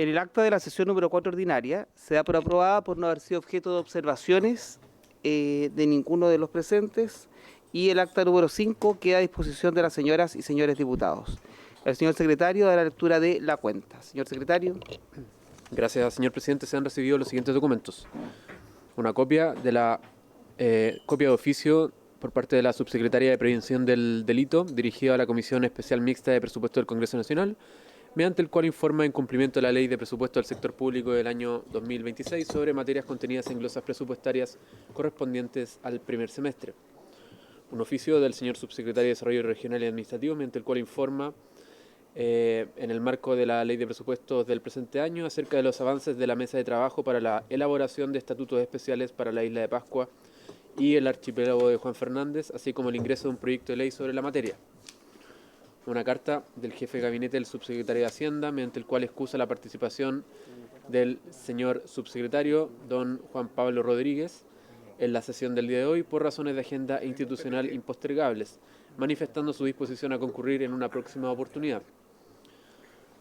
En el acta de la sesión número 4 ordinaria se da por aprobada por no haber sido objeto de observaciones de ninguno de los presentes, y el acta número 5 queda a disposición de las señoras y señores diputados. El señor secretario da la lectura de la cuenta. Señor secretario. Gracias, señor presidente. Se han recibido los siguientes documentos. Una copia de la copia de oficio por parte de la subsecretaria de Prevención del Delito, dirigida a la Comisión Especial Mixta de Presupuesto del Congreso Nacional, mediante el cual informa en cumplimiento de la Ley de Presupuesto del Sector Público del año 2026 sobre materias contenidas en glosas presupuestarias correspondientes al primer semestre. Un oficio del señor subsecretario de Desarrollo Regional y Administrativo, mediante el cual informa en el marco de la Ley de Presupuestos del presente año acerca de los avances de la mesa de trabajo para la elaboración de estatutos especiales para la isla de Pascua y el archipiélago de Juan Fernández, así como el ingreso de un proyecto de ley sobre la materia. Una carta del jefe de gabinete del subsecretario de Hacienda, mediante el cual excusa la participación del señor subsecretario, don Juan Pablo Rodríguez, en la sesión del día de hoy por razones de agenda institucional impostergables, manifestando su disposición a concurrir en una próxima oportunidad.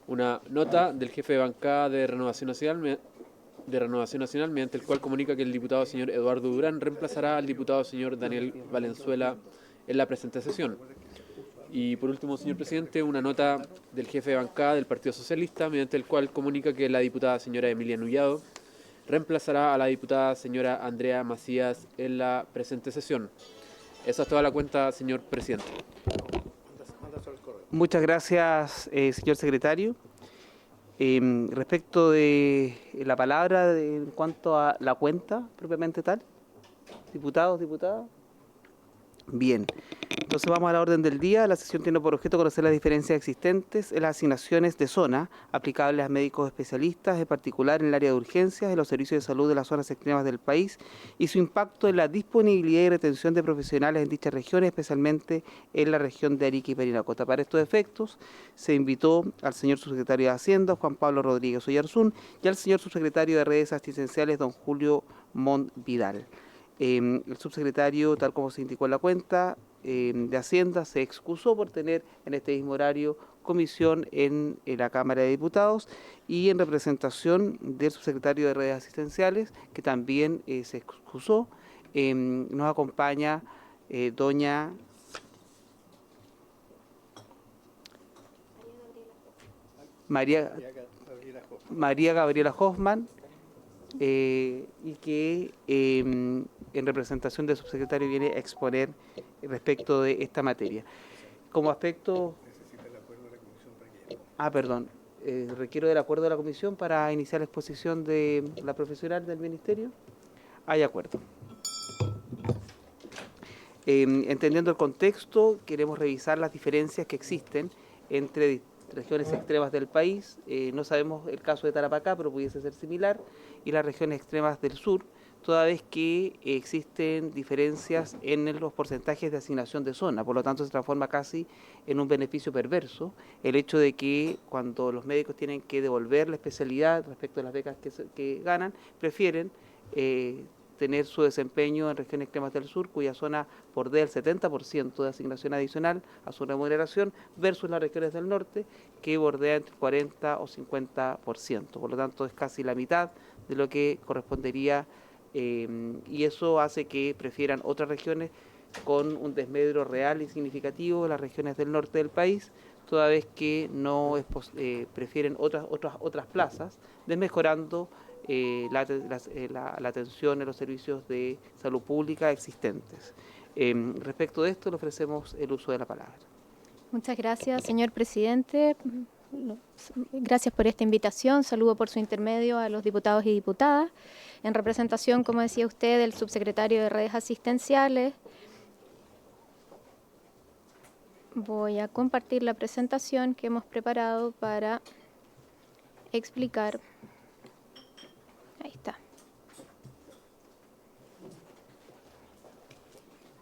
Una nota del jefe de bancada de Renovación Nacional, mediante el cual comunica que el diputado señor Eduardo Durán reemplazará al diputado señor Daniel Valenzuela en la presente sesión. Y por último, señor presidente, una nota del jefe de bancada del Partido Socialista, mediante el cual comunica que la diputada señora Emilia Nullado reemplazará a la diputada señora Andrea Macías en la presente sesión. Esa es toda la cuenta, señor presidente. Muchas gracias, señor secretario. Respecto de la palabra en cuanto a la cuenta propiamente tal, diputados, diputadas. Bien, entonces vamos a la orden del día. La sesión tiene por objeto conocer las diferencias existentes en las asignaciones de zona aplicables a médicos especialistas, en particular en el área de urgencias, en los servicios de salud de las zonas extremas del país, y su impacto en la disponibilidad y retención de profesionales en dichas regiones, especialmente en la región de Arica y Parinacota. Para estos efectos, se invitó al señor subsecretario de Hacienda, Juan Pablo Rodríguez Oyarzún, y al señor subsecretario de Redes Asistenciales, don Julio Mont Vidal. El subsecretario, tal como se indicó en la cuenta de Hacienda, se excusó por tener en este mismo horario comisión en la Cámara de Diputados, y en representación del subsecretario de Redes Asistenciales, que también se excusó, nos acompaña doña María Gabriela Hoffman, y que en representación del subsecretario viene a exponer respecto de esta materia. Como aspecto... Necesita el acuerdo de la comisión para que... perdón. Requiero del acuerdo de la comisión para iniciar la exposición de la profesional del ministerio. Hay acuerdo. Entendiendo el contexto, queremos revisar las diferencias que existen entre regiones extremas del país. No sabemos el caso de Tarapacá, pero pudiese ser similar, y las regiones extremas del sur, toda vez que existen diferencias en los porcentajes de asignación de zona. Por lo tanto, se transforma casi en un beneficio perverso el hecho de que cuando los médicos tienen que devolver la especialidad respecto a las becas que ganan, prefieren tener su desempeño en regiones extremas del sur, cuya zona bordea el 70% de asignación adicional a su remuneración, versus las regiones del norte, que bordea entre 40 o 50%. Por lo tanto, es casi la mitad de lo que correspondería, y eso hace que prefieran otras regiones con un desmedro real y significativo de las regiones del norte del país, toda vez que no es prefieren otras plazas, desmejorando la atención en los servicios de salud pública existentes. Respecto de esto, le ofrecemos el uso de la palabra. Muchas gracias, señor presidente. Gracias por esta invitación. Saludo por su intermedio a los diputados y diputadas. En representación, como decía usted, del subsecretario de Redes Asistenciales, voy a compartir la presentación que hemos preparado para explicar. Ahí está.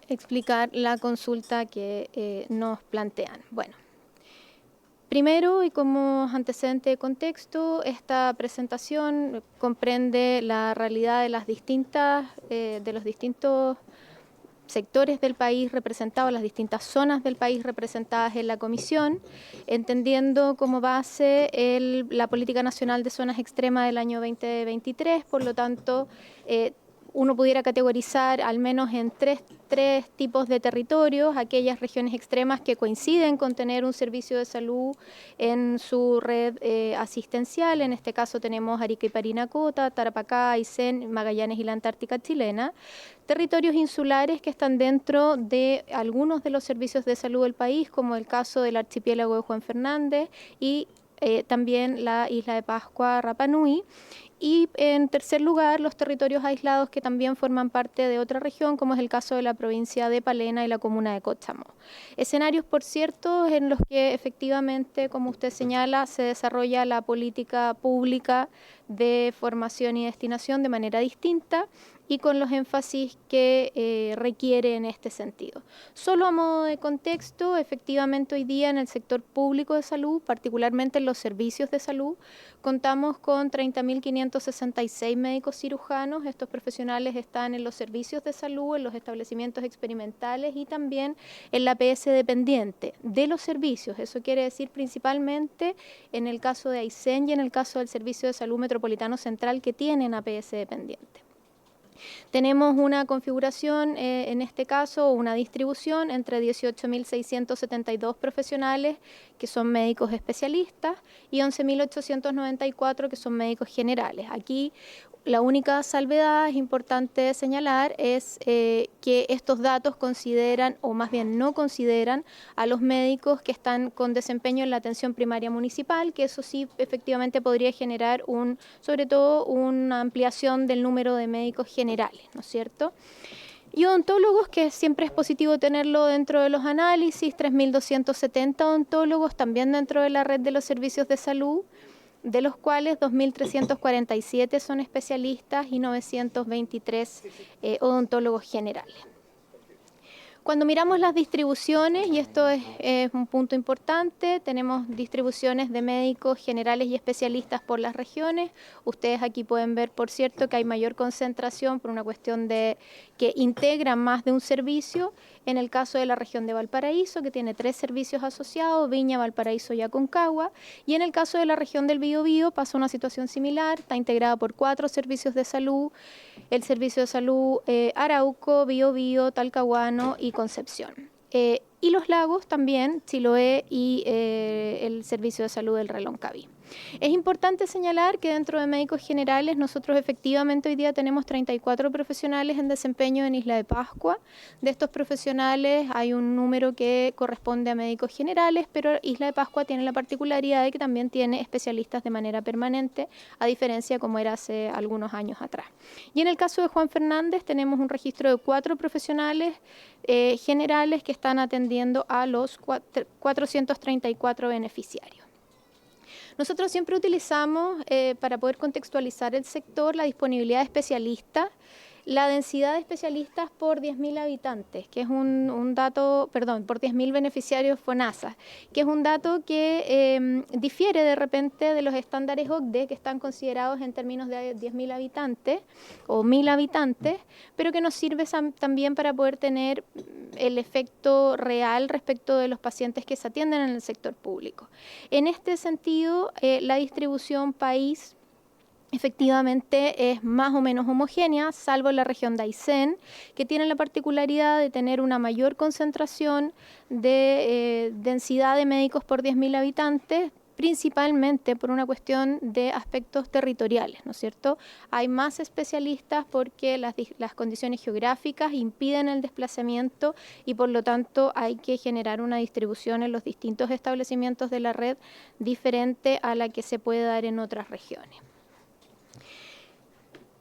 Explicar la consulta que nos plantean. Bueno, primero y como antecedente de contexto, esta presentación comprende la realidad de las distintas, de los distintos sectores del país representados, las distintas zonas del país representadas en la comisión, entendiendo como base la Política Nacional de Zonas Extremas del año 2023, por lo tanto, uno pudiera categorizar al menos en tres tipos de territorios: aquellas regiones extremas que coinciden con tener un servicio de salud en su red asistencial. En este caso tenemos Arica y Parinacota, Tarapacá, Aysén, Magallanes y la Antártica chilena. Territorios insulares que están dentro de algunos de los servicios de salud del país, como el caso del archipiélago de Juan Fernández y también la isla de Pascua, Rapa Nui. Y en tercer lugar, los territorios aislados que también forman parte de otra región, como es el caso de la provincia de Palena y la comuna de Cóchamo. Escenarios, por cierto, en los que efectivamente, como usted señala, se desarrolla la política pública de formación y destinación de manera distinta y con los énfasis que requiere en este sentido. Solo a modo de contexto, efectivamente hoy día en el sector público de salud, particularmente en los servicios de salud, contamos con 30.566 médicos cirujanos. Estos profesionales están en los servicios de salud, en los establecimientos experimentales y también en la APS dependiente de los servicios. Eso quiere decir principalmente en el caso de Aysén y en el caso del Servicio de Salud Metropolitano Central, que tienen APS dependiente. Tenemos una configuración, en este caso, una distribución entre 18.672 profesionales que son médicos especialistas y 11.894 que son médicos generales. Aquí la única salvedad, es importante señalar, es que estos datos consideran, o más bien no consideran, a los médicos que están con desempeño en la atención primaria municipal, que eso sí efectivamente podría generar sobre todo una ampliación del número de médicos generales, ¿no es cierto? Y odontólogos, que siempre es positivo tenerlo dentro de los análisis, 3.270 odontólogos también dentro de la red de los servicios de salud, de los cuales 2.347 son especialistas y 923 odontólogos generales. Cuando miramos las distribuciones, y esto es un punto importante, tenemos distribuciones de médicos generales y especialistas por las regiones. Ustedes aquí pueden ver, por cierto, que hay mayor concentración por una cuestión de que integran más de un servicio. En el caso de la región de Valparaíso, que tiene 3 servicios asociados, Viña, Valparaíso y Aconcagua. Y en el caso de la región del Biobío pasa una situación similar, está integrada por 4 servicios de salud, el servicio de salud Arauco, Biobío, Talcahuano y Concepción. Y los lagos también, Chiloé y el servicio de salud del Reloncaví. Es importante señalar que dentro de médicos generales nosotros efectivamente hoy día tenemos 34 profesionales en desempeño en Isla de Pascua. De estos profesionales hay un número que corresponde a médicos generales, pero Isla de Pascua tiene la particularidad de que también tiene especialistas de manera permanente, a diferencia como era hace algunos años atrás. Y en el caso de Juan Fernández tenemos un registro de 4 profesionales generales que están atendiendo a los 434 beneficiarios. Nosotros siempre utilizamos, para poder contextualizar el sector, la disponibilidad de especialistas, la densidad de especialistas por 10.000 habitantes, que es un dato, perdón, por 10.000 beneficiarios FONASA, que es un dato que difiere de repente de los estándares OCDE, que están considerados en términos de 10.000 habitantes o 1.000 habitantes, pero que nos sirve también para poder tener el efecto real respecto de los pacientes que se atienden en el sector público. En este sentido, la distribución país efectivamente es más o menos homogénea, salvo en la región de Aysén, que tiene la particularidad de tener una mayor concentración de densidad de médicos por 10.000 habitantes, principalmente por una cuestión de aspectos territoriales, ¿no es cierto? Hay más especialistas porque las condiciones geográficas impiden el desplazamiento y por lo tanto hay que generar una distribución en los distintos establecimientos de la red diferente a la que se puede dar en otras regiones.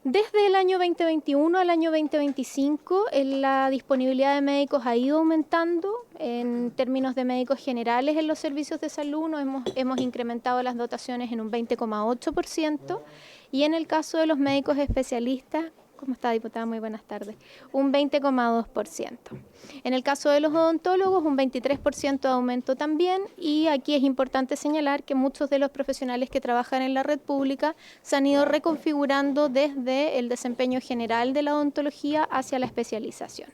Desde el año 2021 al año 2025, la disponibilidad de médicos ha ido aumentando. En términos de médicos generales en los servicios de salud, hemos incrementado las dotaciones en un 20,8%, y en el caso de los médicos especialistas, ¿cómo está, diputada? Muy buenas tardes. Un 20,2%. En el caso de los odontólogos, un 23% de aumento también, y aquí es importante señalar que muchos de los profesionales que trabajan en la red pública se han ido reconfigurando desde el desempeño general de la odontología hacia la especialización.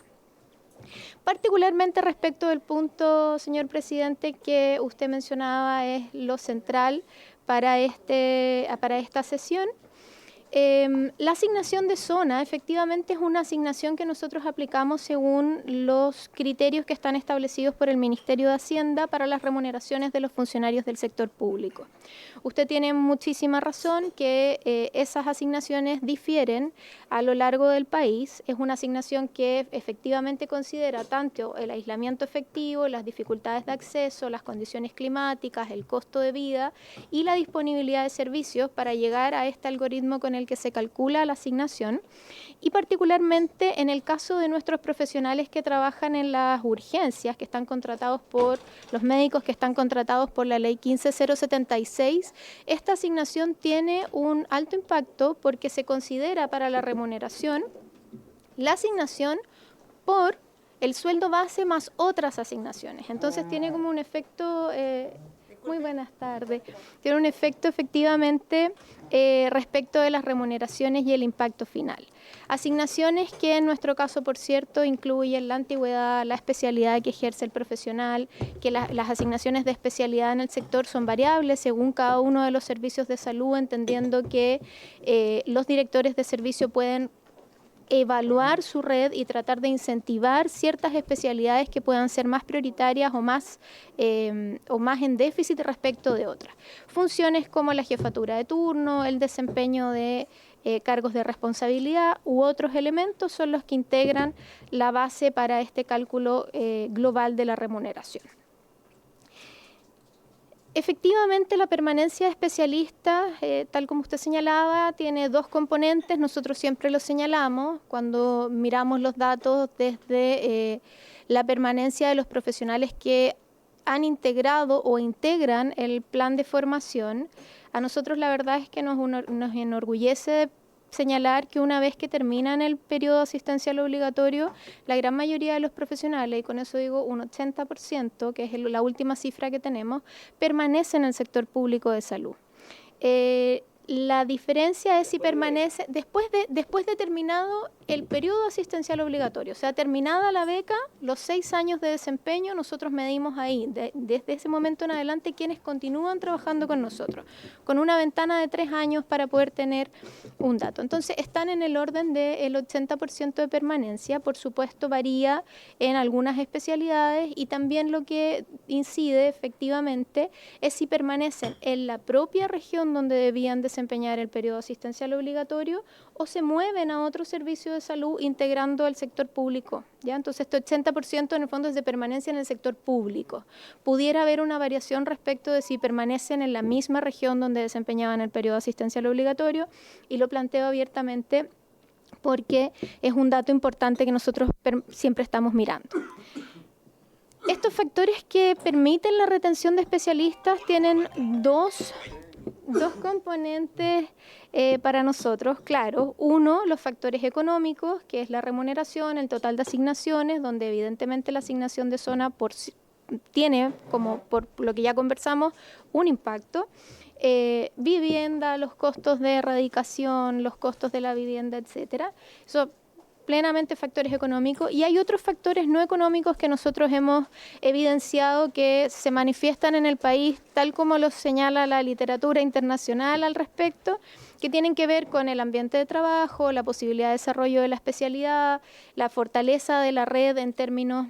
Particularmente respecto del punto, señor presidente, que usted mencionaba es lo central para esta sesión. La asignación de zona efectivamente es una asignación que nosotros aplicamos según los criterios que están establecidos por el Ministerio de Hacienda para las remuneraciones de los funcionarios del sector público. Usted tiene muchísima razón que esas asignaciones difieren a lo largo del país. Es una asignación que efectivamente considera tanto el aislamiento efectivo, las dificultades de acceso, las condiciones climáticas, el costo de vida y la disponibilidad de servicios para llegar a este algoritmo con el que se calcula la asignación, y particularmente en el caso de nuestros profesionales que trabajan en las urgencias, que están contratados por los médicos que están contratados por la ley 15076, esta asignación tiene un alto impacto porque se considera para la remuneración la asignación por el sueldo base más otras asignaciones. Entonces tiene como un efecto... Muy buenas tardes. Tiene un efecto efectivamente respecto de las remuneraciones y el impacto final. Asignaciones que en nuestro caso, por cierto, incluyen la antigüedad, la especialidad que ejerce el profesional, que las asignaciones de especialidad en el sector son variables según cada uno de los servicios de salud, entendiendo que los directores de servicio pueden evaluar su red y tratar de incentivar ciertas especialidades que puedan ser más prioritarias o más en déficit respecto de otras. Funciones como la jefatura de turno, el desempeño de cargos de responsabilidad u otros elementos son los que integran la base para este cálculo global de la remuneración. Efectivamente, la permanencia de especialistas, tal como usted señalaba, tiene dos componentes. Nosotros siempre lo señalamos cuando miramos los datos desde la permanencia de los profesionales que han integrado o integran el plan de formación. A nosotros la verdad es que nos enorgullece señalar que una vez que terminan el periodo asistencial obligatorio, la gran mayoría de los profesionales, y con eso digo un 80%, que es la última cifra que tenemos, permanecen en el sector público de salud. La diferencia es si permanece después de terminado el periodo asistencial obligatorio, o sea, terminada la beca, los 6 años de desempeño, nosotros medimos ahí, desde ese momento en adelante, quienes continúan trabajando con nosotros, con una ventana de 3 años para poder tener un dato. Entonces, están en el orden del 80% de permanencia, por supuesto varía en algunas especialidades y también lo que incide efectivamente es si permanecen en la propia región donde debían desempeñar el periodo asistencial obligatorio o se mueven a otro servicio de salud integrando el sector público. ¿Ya? Entonces, este 80% en el fondo es de permanencia en el sector público. Pudiera haber una variación respecto de si permanecen en la misma región donde desempeñaban el periodo asistencial obligatorio, y lo planteo abiertamente porque es un dato importante que nosotros siempre estamos mirando. Estos factores que permiten la retención de especialistas tienen dos componentes para nosotros, claro. Uno, los factores económicos, que es la remuneración, el total de asignaciones, donde evidentemente la asignación de zona tiene, como por lo que ya conversamos, un impacto. Vivienda, los costos de erradicación, los costos de la vivienda, etcétera. Eso plenamente factores económicos, y hay otros factores no económicos que nosotros hemos evidenciado que se manifiestan en el país, tal como lo señala la literatura internacional al respecto, que tienen que ver con el ambiente de trabajo, la posibilidad de desarrollo de la especialidad, la fortaleza de la red en términos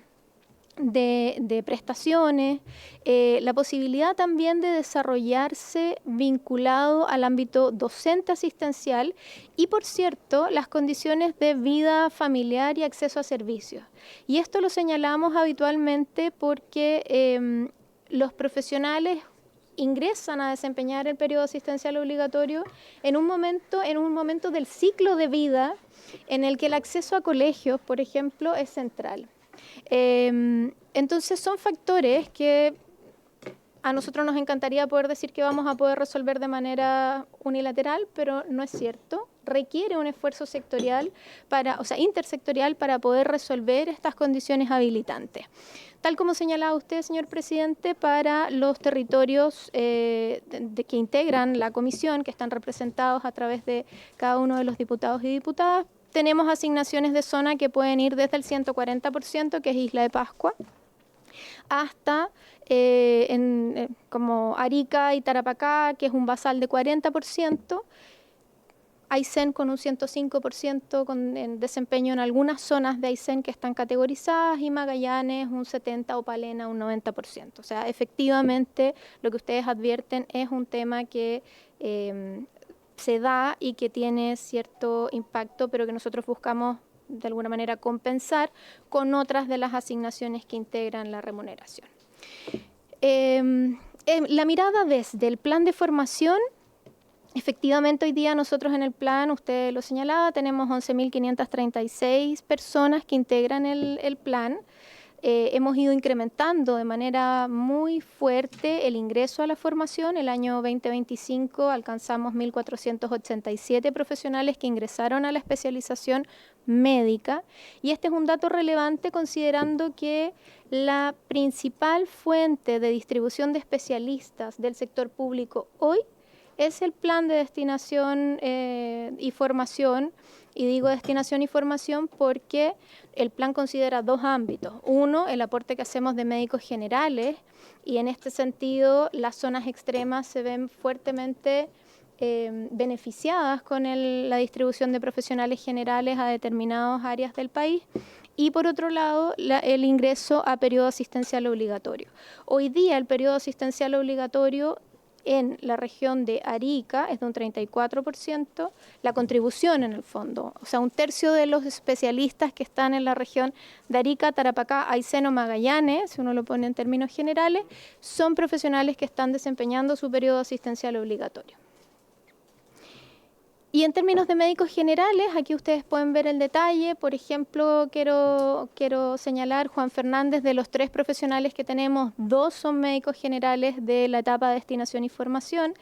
de prestaciones, la posibilidad también de desarrollarse vinculado al ámbito docente asistencial y, por cierto, las condiciones de vida familiar y acceso a servicios. Y esto lo señalamos habitualmente porque los profesionales ingresan a desempeñar el periodo asistencial obligatorio en un momento del ciclo de vida en el que el acceso a colegios, por ejemplo, es central. Entonces son factores que a nosotros nos encantaría poder decir que vamos a poder resolver de manera unilateral, pero no es cierto. Requiere un esfuerzo intersectorial para poder resolver estas condiciones habilitantes. Tal como señalaba usted, señor presidente, para los territorios que integran la comisión, que están representados a través de cada uno de los diputados y diputadas, tenemos asignaciones de zona que pueden ir desde el 140%, que es Isla de Pascua, hasta como Arica y Tarapacá, que es un basal de 40%, Aysén con un 105% en desempeño en algunas zonas de Aysén que están categorizadas, y Magallanes un 70% o Palena un 90%. O sea, efectivamente lo que ustedes advierten es un tema que se da y que tiene cierto impacto, pero que nosotros buscamos de alguna manera compensar con otras de las asignaciones que integran la remuneración. La mirada desde el plan de formación, efectivamente hoy día nosotros en el plan, usted lo señalaba, tenemos 11.536 personas que integran el plan. Hemos ido incrementando de manera muy fuerte el ingreso a la formación. El año 2025 alcanzamos 1.487 profesionales que ingresaron a la especialización médica, y este es un dato relevante considerando que la principal fuente de distribución de especialistas del sector público hoy es el plan de destinación y formación. Y digo destinación y formación porque el plan considera dos ámbitos. Uno, el aporte que hacemos de médicos generales, y en este sentido las zonas extremas se ven fuertemente beneficiadas con la distribución de profesionales generales a determinadas áreas del país. Y por otro lado, el ingreso a periodo asistencial obligatorio. Hoy día el periodo asistencial obligatorio en la región de Arica es de un 34%, la contribución en el fondo, o sea, un tercio de los especialistas que están en la región de Arica, Tarapacá, Aysén o Magallanes, si uno lo pone en términos generales, son profesionales que están desempeñando su periodo asistencial obligatorio. Y en términos de médicos generales, aquí ustedes pueden ver el detalle. Por ejemplo, quiero señalar, Juan Fernández, de los 3 profesionales que tenemos, 2 son médicos generales de la etapa de destinación y formación.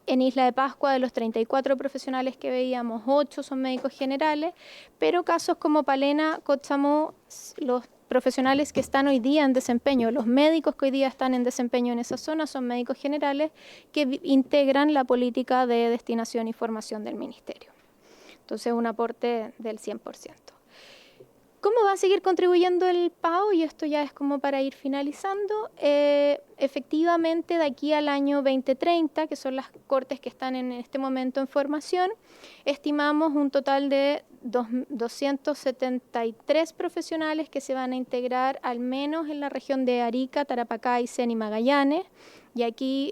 En Isla de Pascua, de los 34 profesionales que veíamos, 8 son médicos generales, pero casos como Palena, Cochamó, los profesionales que están hoy día en desempeño, los médicos que hoy día están en desempeño en esa zona son médicos generales que integran la política de destinación y formación del Ministerio. Entonces, un aporte del 100%. ¿Cómo va a seguir contribuyendo el PAO? Y esto ya es como para ir finalizando. Efectivamente, de aquí al año 2030, que son las cortes que están en este momento en formación, estimamos un total de 273 profesionales que se van a integrar al menos en la región de Arica, Tarapacá, Aysén y Magallanes. Y aquí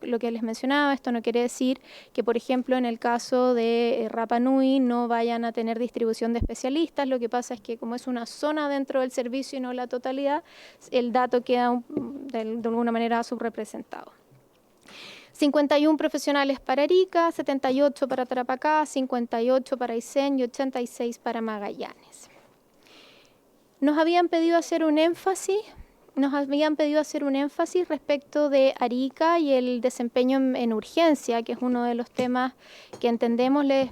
lo que les mencionaba, esto no quiere decir que, por ejemplo, en el caso de Rapa Nui no vayan a tener distribución de especialistas. Lo que pasa es que como es una zona dentro del servicio y no la totalidad, el dato queda de alguna manera subrepresentado. 51 profesionales para Arica, 78 para Tarapacá, 58 para Aysén y 86 para Magallanes. Nos habían pedido hacer un énfasis respecto de Arica y el desempeño en urgencia, que es uno de los temas que entendemos les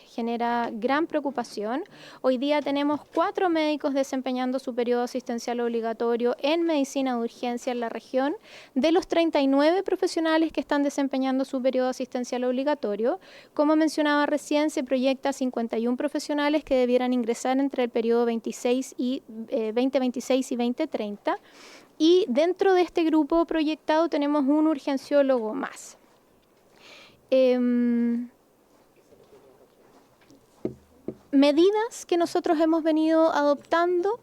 genera gran preocupación. Hoy día tenemos 4 médicos desempeñando su periodo asistencial obligatorio en medicina de urgencia en la región. De los 39 profesionales que están desempeñando su periodo asistencial obligatorio, como mencionaba recién, se proyecta 51 profesionales que debieran ingresar entre el periodo 2026 y 2030. Y dentro de este grupo proyectado tenemos un urgenciólogo más. Medidas que nosotros hemos venido adoptando.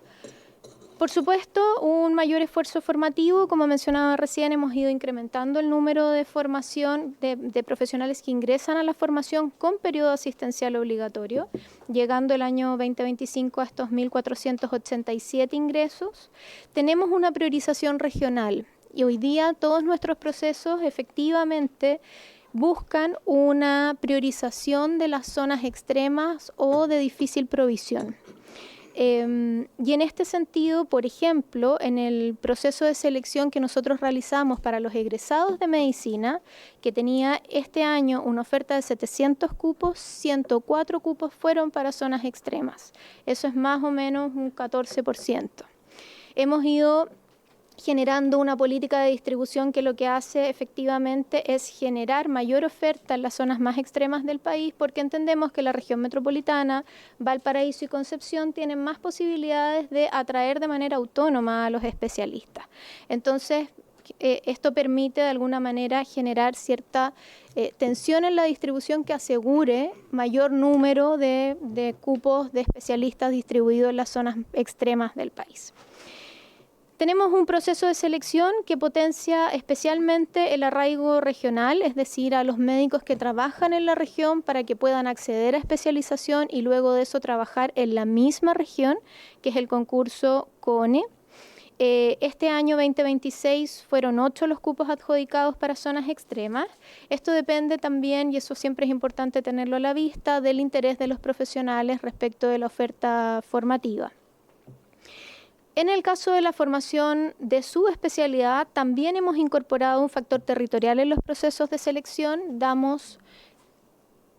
Por supuesto, un mayor esfuerzo formativo. Como mencionaba recién, hemos ido incrementando el número de formación de profesionales que ingresan a la formación con periodo asistencial obligatorio, llegando el año 2025 a estos 1.487 ingresos. Tenemos una priorización regional y hoy día todos nuestros procesos efectivamente buscan una priorización de las zonas extremas o de difícil provisión. Y en este sentido, por ejemplo, en el proceso de selección que nosotros realizamos para los egresados de medicina, que tenía este año una oferta de 700 cupos, 104 cupos fueron para zonas extremas. Eso es más o menos un 14%. Hemos ido generando una política de distribución que lo que hace efectivamente es generar mayor oferta en las zonas más extremas del país, porque entendemos que la región metropolitana, Valparaíso y Concepción tienen más posibilidades de atraer de manera autónoma a los especialistas. Entonces, esto permite de alguna manera generar cierta tensión en la distribución que asegure mayor número de cupos de especialistas distribuidos en las zonas extremas del país. Tenemos un proceso de selección que potencia especialmente el arraigo regional, es decir, a los médicos que trabajan en la región para que puedan acceder a especialización y luego de eso trabajar en la misma región, que es el concurso CONE. Este año 2026 fueron 8 los cupos adjudicados para zonas extremas. Esto depende también, y eso siempre es importante tenerlo a la vista, del interés de los profesionales respecto de la oferta formativa. En el caso de la formación de subespecialidad, también hemos incorporado un factor territorial en los procesos de selección. Damos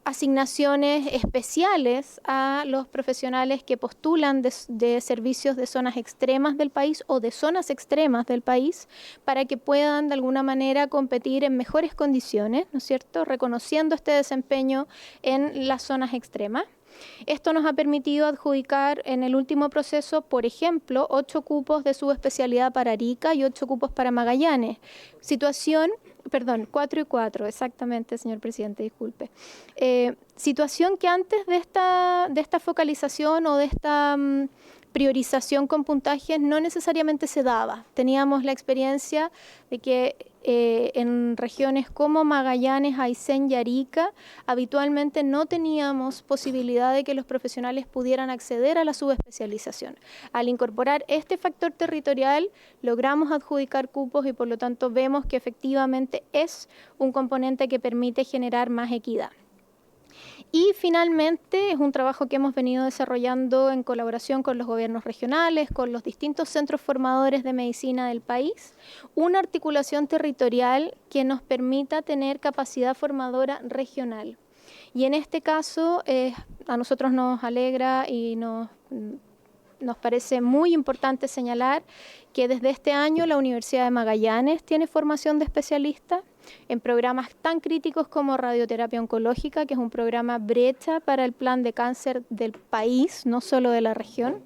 asignaciones especiales a los profesionales que postulan de servicios de zonas extremas del país o de zonas extremas del país para que puedan de alguna manera competir en mejores condiciones, ¿no es cierto?, reconociendo este desempeño en las zonas extremas. Esto nos ha permitido adjudicar en el último proceso, por ejemplo, 8 cupos de subespecialidad para Arica y 8 cupos para Magallanes. 4 y 4, exactamente, señor presidente, disculpe. Situación que antes de esta focalización o de esta priorización con puntajes no necesariamente se daba. Teníamos la experiencia de que en regiones como Magallanes, Aysén y Arica habitualmente no teníamos posibilidad de que los profesionales pudieran acceder a la subespecialización. Al incorporar este factor territorial logramos adjudicar cupos y por lo tanto vemos que efectivamente es un componente que permite generar más equidad. Y finalmente es un trabajo que hemos venido desarrollando en colaboración con los gobiernos regionales, con los distintos centros formadores de medicina del país, una articulación territorial que nos permita tener capacidad formadora regional. Y en este caso a nosotros nos alegra y nos parece muy importante señalar que desde este año la Universidad de Magallanes tiene formación de especialistas en programas tan críticos como radioterapia oncológica, que es un programa brecha para el plan de cáncer del país, no solo de la región,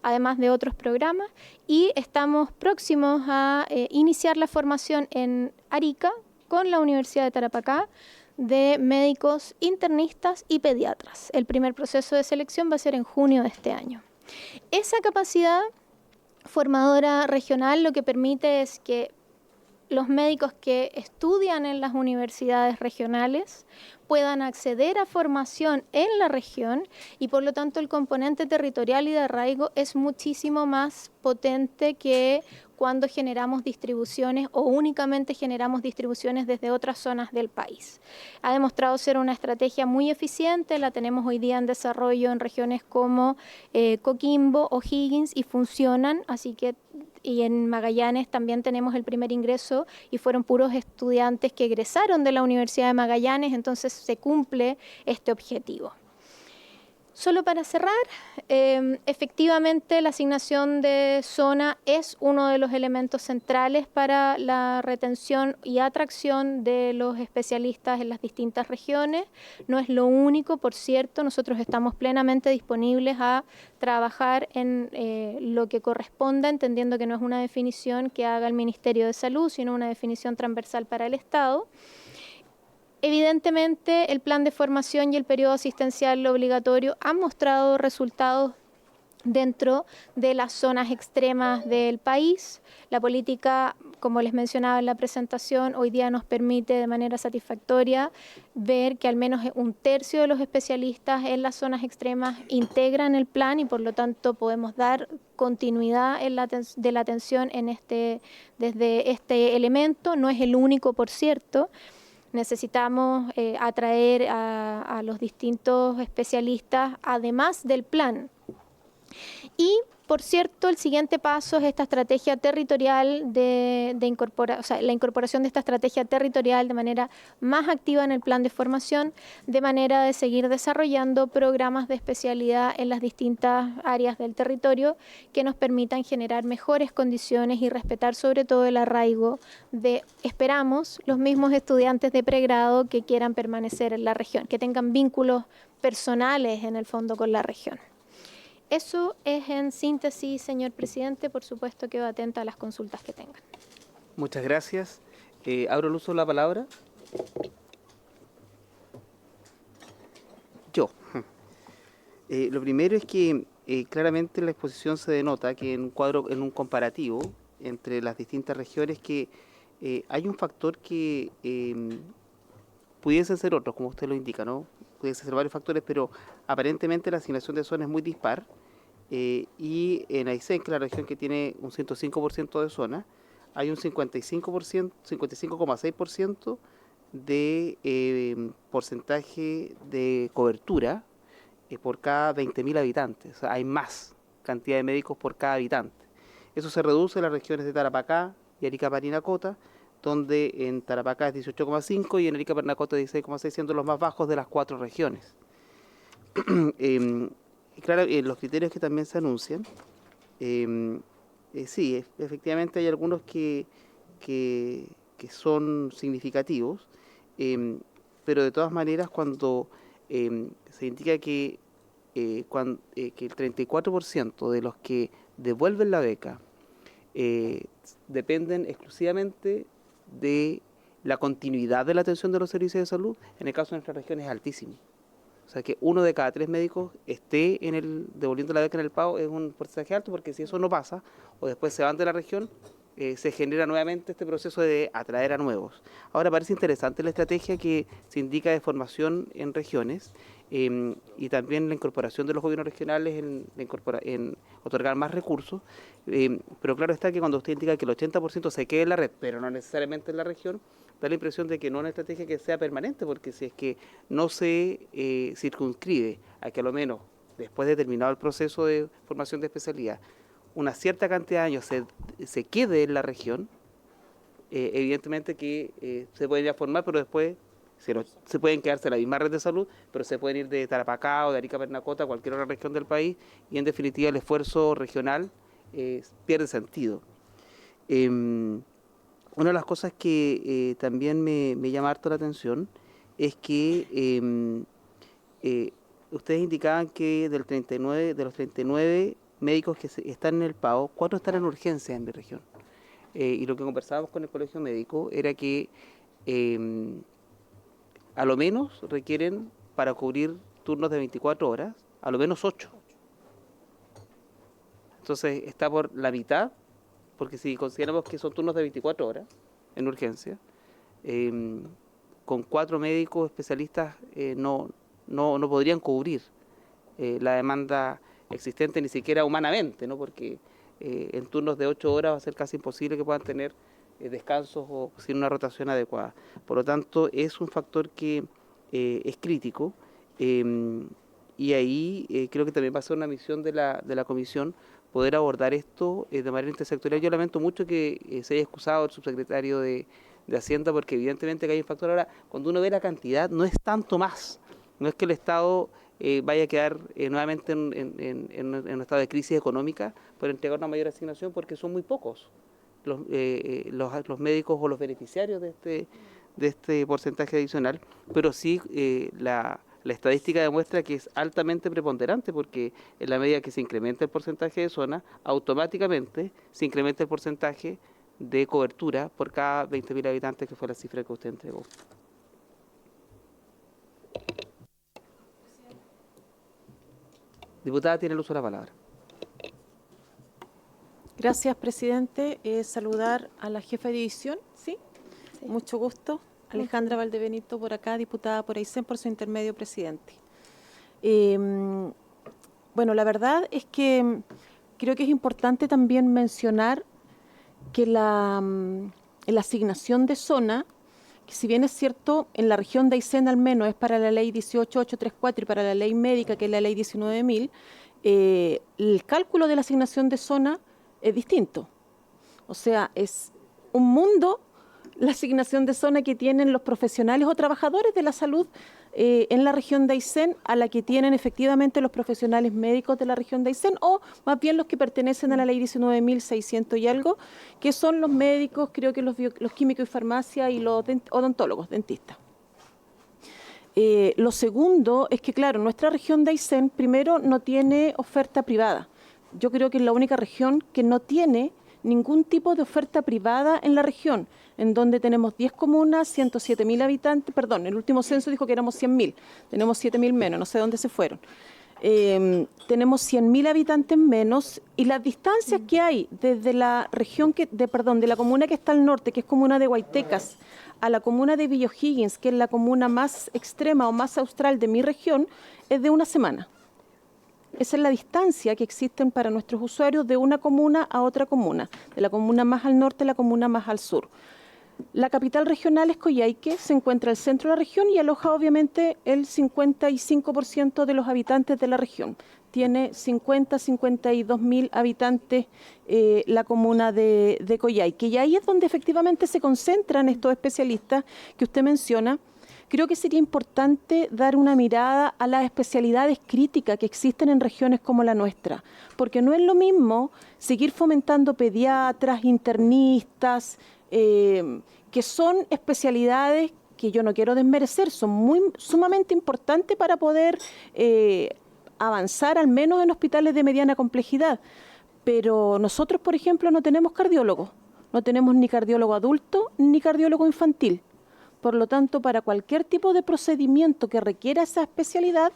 además de otros programas, y estamos próximos a iniciar la formación en Arica con la Universidad de Tarapacá de médicos internistas y pediatras. El primer proceso de selección va a ser en junio de este año. Esa capacidad formadora regional lo que permite es que los médicos que estudian en las universidades regionales puedan acceder a formación en la región y por lo tanto el componente territorial y de arraigo es muchísimo más potente que cuando generamos distribuciones o únicamente generamos distribuciones desde otras zonas del país. Ha demostrado ser una estrategia muy eficiente, la tenemos hoy día en desarrollo en regiones como Coquimbo o Higgins y funcionan, así que y en Magallanes también tenemos el primer ingreso y fueron puros estudiantes que egresaron de la Universidad de Magallanes, entonces se cumple este objetivo. Solo para cerrar, efectivamente la asignación de zona es uno de los elementos centrales para la retención y atracción de los especialistas en las distintas regiones. No es lo único, por cierto, nosotros estamos plenamente disponibles a trabajar en lo que corresponda, entendiendo que no es una definición que haga el Ministerio de Salud, sino una definición transversal para el Estado. Evidentemente, el plan de formación y el periodo asistencial obligatorio han mostrado resultados dentro de las zonas extremas del país. La política, como les mencionaba en la presentación, hoy día nos permite de manera satisfactoria ver que al menos 1/3 de los especialistas en las zonas extremas integran el plan y por lo tanto podemos dar continuidad de la atención desde este elemento. No es el único, por cierto. Necesitamos atraer a los distintos especialistas, además del plan. Y Por cierto, el siguiente paso es esta estrategia territorial la incorporación de esta estrategia territorial de manera más activa en el plan de formación, de manera de seguir desarrollando programas de especialidad en las distintas áreas del territorio que nos permitan generar mejores condiciones y respetar sobre todo el arraigo de, esperamos, los mismos estudiantes de pregrado que quieran permanecer en la región, que tengan vínculos personales en el fondo con la región. Eso es en síntesis, señor presidente. Por supuesto quedo atenta a las consultas que tengan. Muchas gracias. Abro el uso de la palabra. Yo. Lo primero es que claramente en la exposición se denota que en un comparativo entre las distintas regiones que hay un factor que pudiesen ser otros, como usted lo indica, ¿no? Pudiesen ser varios factores, pero aparentemente la asignación de zona es muy dispar. Y en Aysén, que es la región que tiene un 105% de zona, hay un 55,6% de porcentaje de cobertura por cada 20.000 habitantes. O sea, hay más cantidad de médicos por cada habitante. Eso se reduce en las regiones de Tarapacá y Arica-Parinacota, donde en Tarapacá es 18,5 y en Arica-Parinacota 16,6, siendo los más bajos de las 4 regiones. Claro, los criterios que también se anuncian, sí, efectivamente hay algunos que son significativos, pero de todas maneras cuando se indica que el 34% de los que devuelven la beca dependen exclusivamente de la continuidad de la atención de los servicios de salud, en el caso de nuestra región es altísimo. O sea, que 1 de cada 3 médicos esté devolviendo la beca en el pago es un porcentaje alto, porque si eso no pasa, o después se van de la región, se genera nuevamente este proceso de atraer a nuevos. Ahora parece interesante la estrategia que se indica de formación en regiones y también la incorporación de los gobiernos regionales en otorgar más recursos, pero claro está que cuando usted indica que el 80% se quede en la red, pero no necesariamente en la región, da la impresión de que no es una estrategia que sea permanente, porque si es que no se circunscribe a que a lo menos después de terminado el proceso de formación de especialidad, una cierta cantidad de años se quede en la región, evidentemente que se pueden ir a formar, pero después se pueden quedarse en la misma red de salud, pero se pueden ir de Tarapacá o de Arica-Parinacota a cualquier otra región del país, y en definitiva el esfuerzo regional pierde sentido. Una de las cosas que también me llama harto la atención es que ustedes indicaban que de los 39 médicos que están en el PAO, 4 están en urgencia en mi región. Y lo que conversábamos con el colegio médico era que a lo menos requieren, para cubrir turnos de 24 horas, a lo menos 8. Entonces está por la mitad, porque si consideramos que son turnos de 24 horas en urgencia, con 4 médicos especialistas no podrían cubrir la demanda existente, ni siquiera humanamente, ¿no? Porque en turnos de 8 horas va a ser casi imposible que puedan tener descansos o sin una rotación adecuada. Por lo tanto, es un factor que es crítico, y ahí creo que también va a ser una misión de la comisión poder abordar esto de manera intersectorial. Yo lamento mucho que se haya excusado el subsecretario de Hacienda, porque evidentemente que hay un factor. Ahora, cuando uno ve la cantidad, no es tanto más. No es que el Estado vaya a quedar nuevamente en un estado de crisis económica por entregar una mayor asignación, porque son muy pocos los médicos o los beneficiarios de este porcentaje adicional, pero sí la estadística demuestra que es altamente preponderante, porque en la medida que se incrementa el porcentaje de zona, automáticamente se incrementa el porcentaje de cobertura por cada 20.000 habitantes, que fue la cifra que usted entregó. Diputada, tiene el uso de la palabra. Gracias, presidente. Saludar a la jefa de división, ¿sí? Sí. Mucho gusto. Alejandra Valdebenito por acá, diputada por Aysén, por su intermedio, presidente. Bueno, la verdad es que creo que es importante también mencionar que la asignación de zona, que si bien es cierto, en la región de Aysén al menos es para la ley 18.834 y para la ley médica, que es la ley 19.000, el cálculo de la asignación de zona es distinto. O sea, es un mundo la asignación de zona que tienen los profesionales o trabajadores de la salud en la región de Aysén a la que tienen efectivamente los profesionales médicos de la región de Aysén, o más bien los que pertenecen a la ley 19.600 y algo, que son los médicos, creo que los químicos y farmacia y los odontólogos, dentistas. Lo segundo es que, claro, nuestra región de Aysén, primero, no tiene oferta privada. Yo creo que es la única región que no tiene ningún tipo de oferta privada en la región, en donde tenemos 10 comunas, 107.000 habitantes, perdón, el último censo dijo que éramos 100.000, tenemos 7.000 menos, no sé dónde se fueron. Tenemos 100.000 habitantes menos y las distancias que hay desde la región, de la comuna que está al norte, que es comuna de Guaytecas, a la comuna de Villa O'Higgins, que es la comuna más extrema o más austral de mi región, es de una semana. Esa es la distancia que existen para nuestros usuarios de una comuna a otra comuna, de la comuna más al norte a la comuna más al sur. La capital regional es Coyhaique, se encuentra al centro de la región y aloja obviamente el 55% de los habitantes de la región. Tiene 52.000 habitantes la comuna de Coyhaique. Y ahí es donde efectivamente se concentran estos especialistas que usted menciona. Creo que sería importante dar una mirada a las especialidades críticas que existen en regiones como la nuestra, porque no es lo mismo seguir fomentando pediatras, internistas, que son especialidades que yo no quiero desmerecer, son sumamente importantes para poder avanzar al menos en hospitales de mediana complejidad. Pero nosotros, por ejemplo, no tenemos cardiólogos, no tenemos ni cardiólogo adulto ni cardiólogo infantil. Por lo tanto, para cualquier tipo de procedimiento que requiera esa especialidad,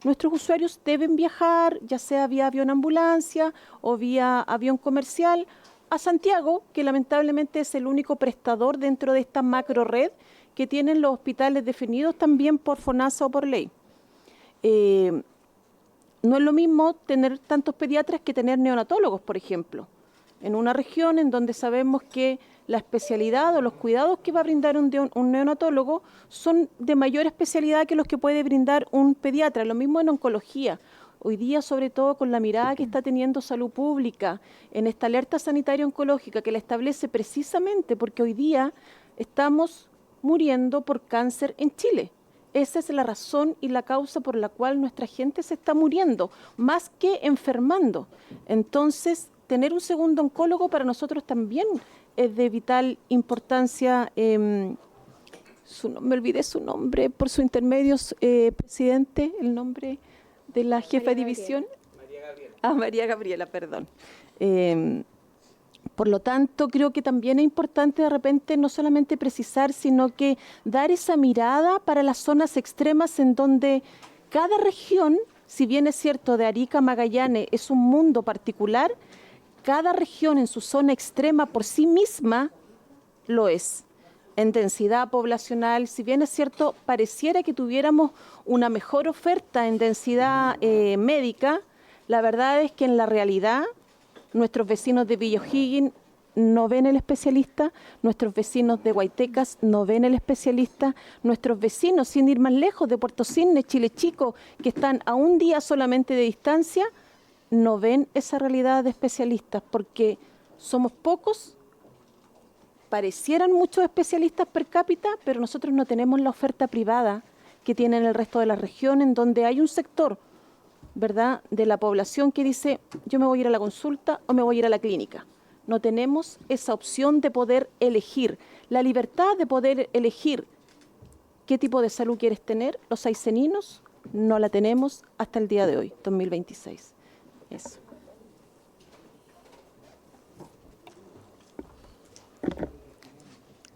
nuestros usuarios deben viajar, ya sea vía avión ambulancia o vía avión comercial, a Santiago, que lamentablemente es el único prestador dentro de esta macro red que tienen los hospitales definidos también por FONASA o por ley. No es lo mismo tener tantos pediatras que tener neonatólogos, por ejemplo, en una región en donde sabemos que la especialidad o los cuidados que va a brindar un neonatólogo son de mayor especialidad que los que puede brindar un pediatra. Lo mismo en oncología. Hoy día, sobre todo con la mirada que está teniendo salud pública en esta alerta sanitaria oncológica que la establece precisamente porque hoy día estamos muriendo por cáncer en Chile. Esa es la razón y la causa por la cual nuestra gente se está muriendo, más que enfermando. Entonces, tener un segundo oncólogo para nosotros también es de vital importancia. Me olvidé su nombre, por su intermedio, presidente, el nombre de la jefa de división. María Gabriela. María Gabriela, perdón. Por lo tanto, creo que también es importante de repente no solamente precisar, sino que dar esa mirada para las zonas extremas en donde cada región, si bien es cierto de Arica a Magallanes es un mundo particular, cada región en su zona extrema por sí misma lo es. En densidad poblacional, si bien es cierto, pareciera que tuviéramos una mejor oferta en densidad médica, la verdad es que en la realidad nuestros vecinos de Villa O'Higgins no ven el especialista, nuestros vecinos de Guaytecas no ven el especialista, nuestros vecinos, sin ir más lejos, de Puerto Cisne, Chile Chico, que están a un día solamente de distancia, no ven esa realidad de especialistas, porque somos pocos, parecieran muchos especialistas per cápita, pero nosotros no tenemos la oferta privada que tienen el resto de la región, en donde hay un sector, ¿verdad?, de la población que dice, yo me voy a ir a la consulta o me voy a ir a la clínica. No tenemos esa opción de poder elegir, la libertad de poder elegir qué tipo de salud quieres tener. Los ayseninos no la tenemos hasta el día de hoy, 2026. Eso.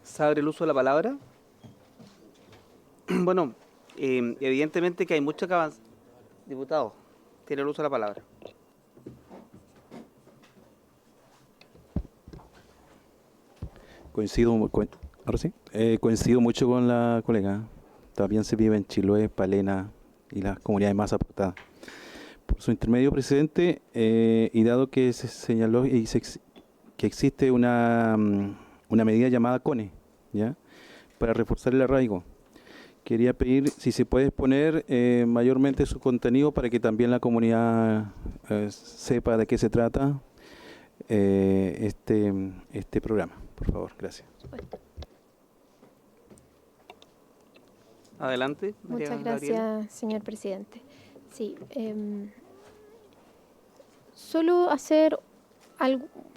¿Se abre el uso de la palabra? Bueno, evidentemente que hay mucho que avanzar. Diputado, tiene el uso de la palabra. Coincido mucho con la colega. También se vive en Chiloé, Palena y las comunidades más apartadas. Por su intermedio, presidente, y dado que se señaló que existe una medida llamada CONE, ¿ya?, para reforzar el arraigo, quería pedir si se puede exponer mayormente su contenido para que también la comunidad sepa de qué se trata este programa. Por favor, gracias. Adelante. María Muchas Gabriela. gracias, señor presidente. Sí, solo hacer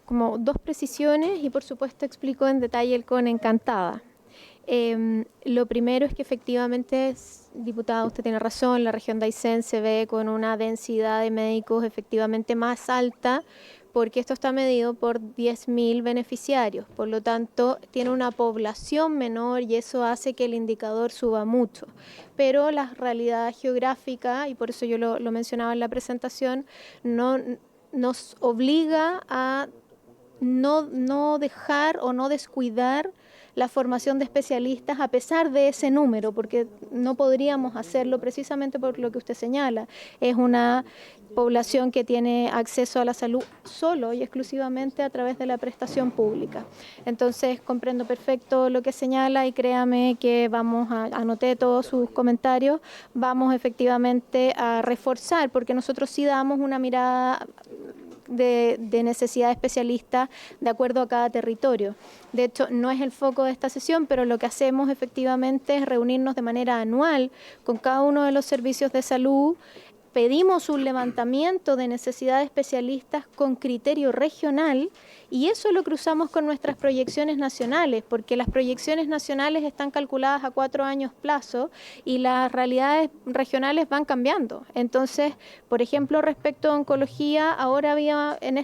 como dos precisiones y por supuesto explico en detalle el CONE encantada. Lo primero es que efectivamente, diputada, usted tiene razón, la región de Aysén se ve con una densidad de médicos efectivamente más alta porque esto está medido por 10.000 beneficiarios, por lo tanto tiene una población menor y eso hace que el indicador suba mucho. Pero la realidad geográfica, y por eso yo lo mencionaba en la presentación, nos obliga a no dejar o no descuidar la formación de especialistas a pesar de ese número, porque no podríamos hacerlo precisamente por lo que usted señala. Es una población que tiene acceso a la salud solo y exclusivamente a través de la prestación pública. Entonces comprendo perfecto lo que señala y créame que anoté todos sus comentarios, vamos efectivamente a reforzar, porque nosotros sí damos una mirada de necesidad especialista de acuerdo a cada territorio. De hecho, no es el foco de esta sesión, pero lo que hacemos efectivamente es reunirnos de manera anual con cada uno de los servicios de salud. Pedimos un levantamiento de necesidad de especialistas con criterio regional y eso lo cruzamos con nuestras proyecciones nacionales, porque las proyecciones nacionales están calculadas a 4 años plazo y las realidades regionales van cambiando. Entonces, por ejemplo, respecto a oncología, ahora en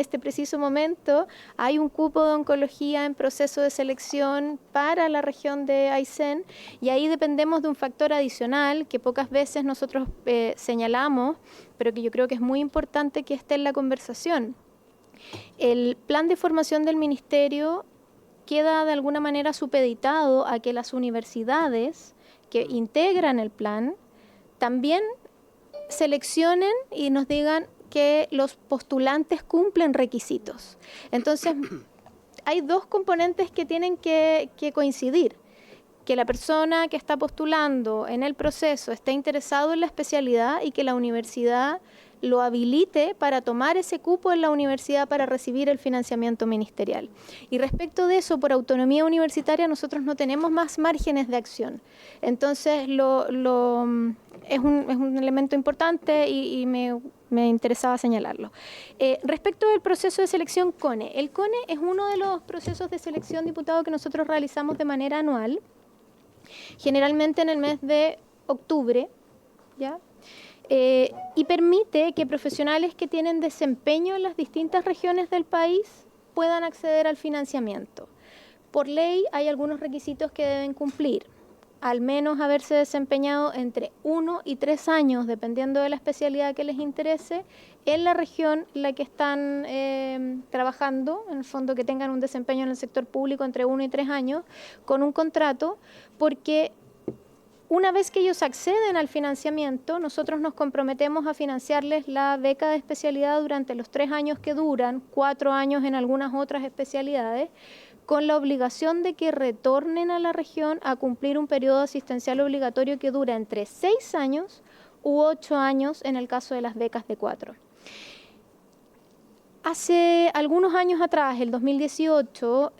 este preciso momento hay un cupo de oncología en proceso de selección para la región de Aysén y ahí dependemos de un factor adicional que pocas veces nosotros señalamos, pero que yo creo que es muy importante que esté en la conversación. El plan de formación del ministerio queda de alguna manera supeditado a que las universidades que integran el plan también seleccionen y nos digan que los postulantes cumplen requisitos. Entonces, hay dos componentes que tienen que coincidir. Que la persona que está postulando en el proceso esté interesado en la especialidad y que la universidad lo habilite para tomar ese cupo en la universidad para recibir el financiamiento ministerial. Y respecto de eso, por autonomía universitaria, nosotros no tenemos más márgenes de acción. Entonces, es un elemento importante y me interesaba señalarlo. Respecto del proceso de selección CONE, el CONE es uno de los procesos de selección, diputado, que nosotros realizamos de manera anual, generalmente en el mes de octubre, ¿ya? Y permite que profesionales que tienen desempeño en las distintas regiones del país puedan acceder al financiamiento. Por ley hay algunos requisitos que deben cumplir, al menos haberse desempeñado entre 1 y 3 años, dependiendo de la especialidad que les interese, en la región en la que están trabajando, en el fondo que tengan un desempeño en el sector público entre 1 y 3 años, con un contrato, porque una vez que ellos acceden al financiamiento, nosotros nos comprometemos a financiarles la beca de especialidad durante los 3 años que duran, 4 años en algunas otras especialidades, con la obligación de que retornen a la región a cumplir un periodo asistencial obligatorio que dura entre 6 años u 8 años en el caso de las becas de 4. Hace algunos años atrás, el 2018,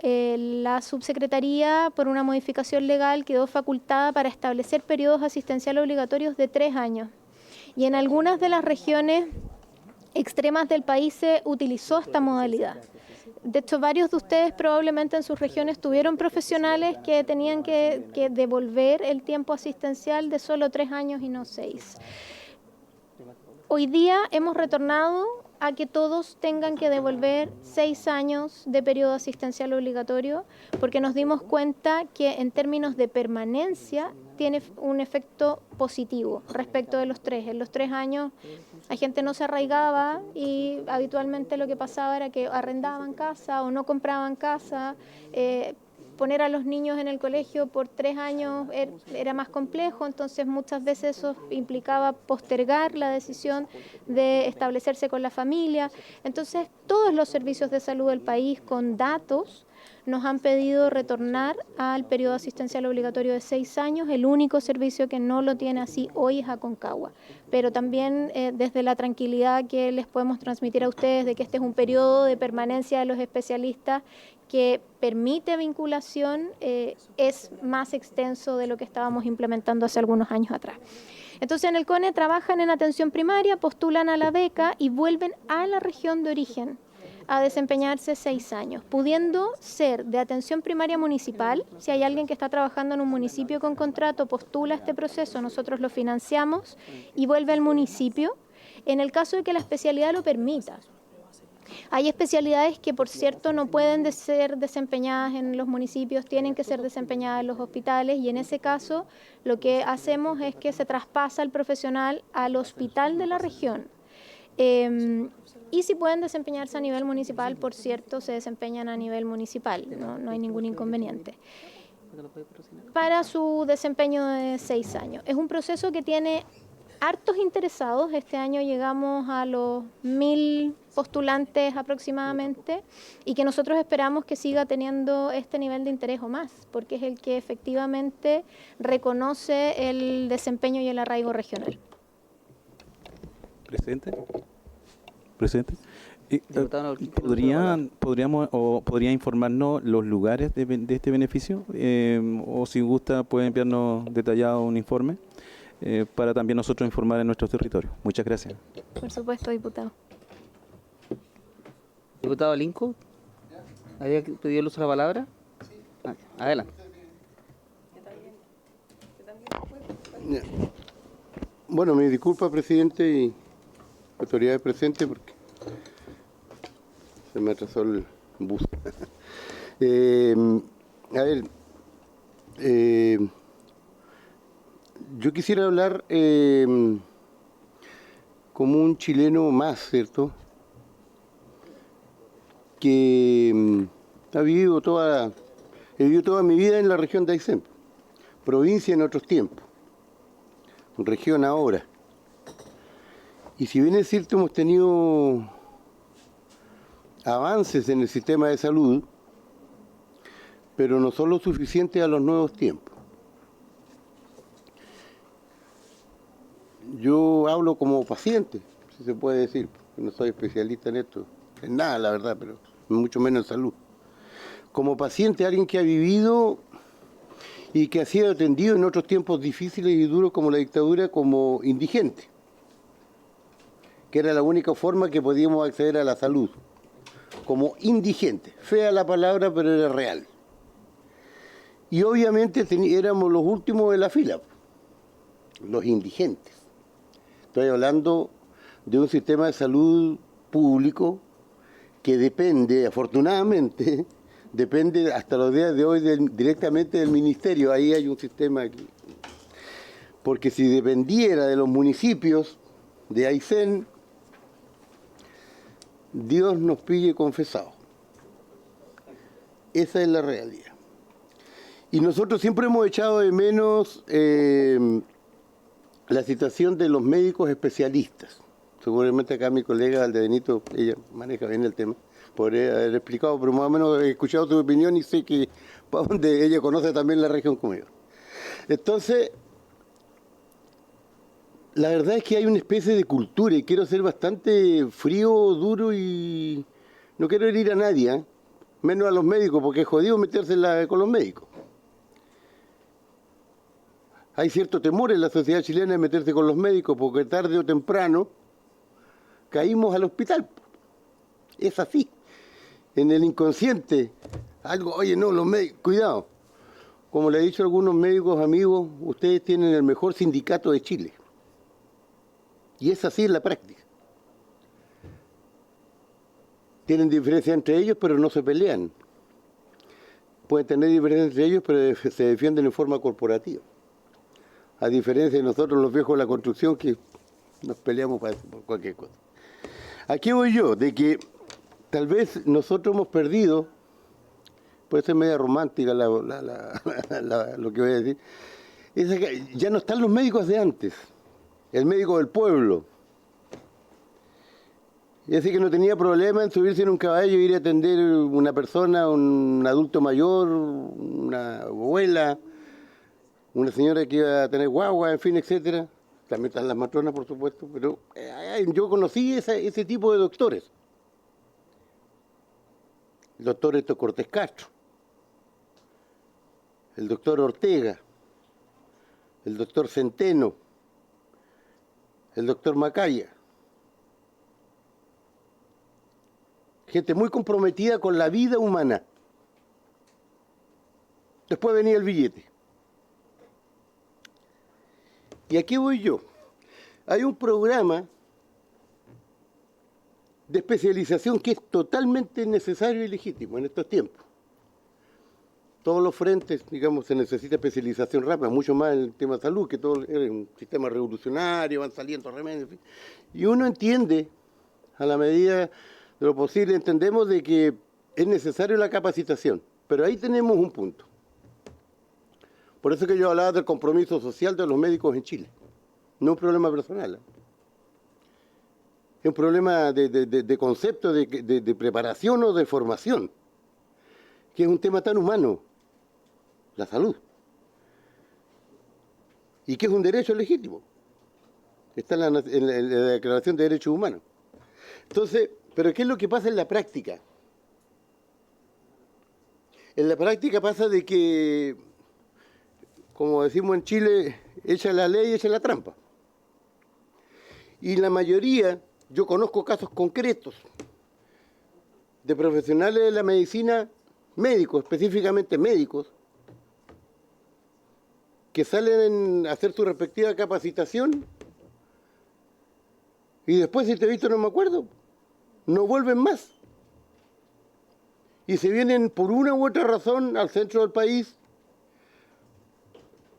la subsecretaría, por una modificación legal, quedó facultada para establecer periodos asistenciales obligatorios de 3 años. Y en algunas de las regiones extremas del país se utilizó esta modalidad. De hecho, varios de ustedes probablemente en sus regiones tuvieron profesionales que tenían que devolver el tiempo asistencial de solo 3 años y no 6. Hoy día hemos retornado a que todos tengan que devolver 6 años de periodo asistencial obligatorio, porque nos dimos cuenta que en términos de permanencia tiene un efecto positivo respecto de los 3. En los 3 años la gente no se arraigaba y habitualmente lo que pasaba era que arrendaban casa o no compraban casa. Poner a los niños en el colegio por 3 años era más complejo, entonces muchas veces eso implicaba postergar la decisión de establecerse con la familia. Entonces, todos los servicios de salud del país con datos nos han pedido retornar al periodo asistencial obligatorio de 6 años. El único servicio que no lo tiene así hoy es Aconcagua. Pero también desde la tranquilidad que les podemos transmitir a ustedes de que este es un periodo de permanencia de los especialistas que permite vinculación, es más extenso de lo que estábamos implementando hace algunos años atrás. Entonces en el CONE trabajan en atención primaria, postulan a la beca y vuelven a la región de origen a desempeñarse 6 años, pudiendo ser de atención primaria municipal. Si hay alguien que está trabajando en un municipio con contrato, postula este proceso, nosotros lo financiamos y vuelve al municipio, en el caso de que la especialidad lo permita. Hay especialidades que, por cierto, no pueden ser desempeñadas en los municipios, tienen que ser desempeñadas en los hospitales, y en ese caso lo que hacemos es que se traspasa el profesional al hospital de la región. Y si pueden desempeñarse a nivel municipal, por cierto, se desempeñan a nivel municipal, no hay ningún inconveniente. Para su desempeño de 6 años. Es un proceso que tiene hartos interesados. Este año llegamos a los 1000 postulantes aproximadamente, y que nosotros esperamos que siga teniendo este nivel de interés o más, porque es el que efectivamente reconoce el desempeño y el arraigo regional. Presidente, ¿podría informarnos los lugares de este beneficio? O si gusta puede enviarnos detallado un informe para también nosotros informar en nuestro territorio. Muchas gracias. Por supuesto, diputado. Diputado Linco, ¿había pedido el uso de la palabra? Adelante. Bueno, me disculpa, presidente y autoridades presentes, porque se me atrasó el bus. Yo quisiera hablar como un chileno más, ¿cierto?, que he vivido toda mi vida en la región de Aysén, provincia en otros tiempos, región ahora. Y si bien es cierto, hemos tenido avances en el sistema de salud, pero no son lo suficientes a los nuevos tiempos. Yo hablo como paciente, si se puede decir, no soy especialista en esto, en nada la verdad, pero mucho menos en salud. Como paciente, alguien que ha vivido y que ha sido atendido en otros tiempos difíciles y duros como la dictadura, como indigente, que era la única forma que podíamos acceder a la salud, como indigente. Fea la palabra, pero era real. Y obviamente éramos los últimos de la fila, los indigentes. Estoy hablando de un sistema de salud público que depende, afortunadamente, depende hasta los días de hoy directamente del ministerio. Ahí hay un sistema aquí. Porque si dependiera de los municipios de Aysén, Dios nos pille confesados. Esa es la realidad. Y nosotros siempre hemos echado de menos la situación de los médicos especialistas. Seguramente acá mi colega Aldebenito, ella maneja bien el tema, podría haber explicado, pero más o menos he escuchado su opinión y sé que para donde ella conoce también la región como yo. Entonces, la verdad es que hay una especie de cultura, y quiero ser bastante frío, duro, y no quiero herir a nadie, menos a los médicos, porque es jodido meterse con los médicos. Hay cierto temor en la sociedad chilena de meterse con los médicos, porque tarde o temprano caímos al hospital. Es así. En el inconsciente, algo, oye, no, los médicos, cuidado. Como le he dicho a algunos médicos amigos, ustedes tienen el mejor sindicato de Chile. Y es así en la práctica. Tienen diferencias entre ellos, pero no se pelean. Pueden tener diferencias entre ellos, pero se defienden en forma corporativa. A diferencia de nosotros los viejos de la construcción, que nos peleamos por cualquier cosa. Aquí voy yo, de que tal vez nosotros hemos perdido, puede ser media romántica lo que voy a decir, es que ya no están los médicos de antes, el médico del pueblo, Y así que no tenía problema en subirse en un caballo e ir a atender una persona, un adulto mayor, una abuela, una señora que iba a tener guagua, en fin, etcétera. También están las matronas, por supuesto, pero yo conocí ese tipo de doctores. El doctor Héctor Cortés Castro, el doctor Ortega, el doctor Centeno, el doctor Macaya. Gente muy comprometida con la vida humana. Después venía el billete. Y aquí voy yo. Hay un programa de especialización que es totalmente necesario y legítimo en estos tiempos. Todos los frentes, digamos, se necesita especialización rápida, mucho más en el tema de salud, que todo es un sistema revolucionario, van saliendo remedios, en fin. Y uno entiende, a la medida de lo posible, entendemos de que es necesaria la capacitación, pero ahí tenemos un punto. Por eso que yo hablaba del compromiso social de los médicos en Chile. No es un problema personal. Es un problema de concepto, de preparación o de formación, que es un tema tan humano, la salud, y que es un derecho legítimo. Está en la Declaración de Derechos Humanos. Entonces, ¿pero qué es lo que pasa en la práctica? En la práctica pasa de que, como decimos en Chile, echa la ley, echa la trampa. Y la mayoría, yo conozco casos concretos de profesionales de la medicina, médicos, específicamente médicos, que salen a hacer su respectiva capacitación y después, si te he visto, no me acuerdo, no vuelven más. Y se vienen por una u otra razón al centro del país,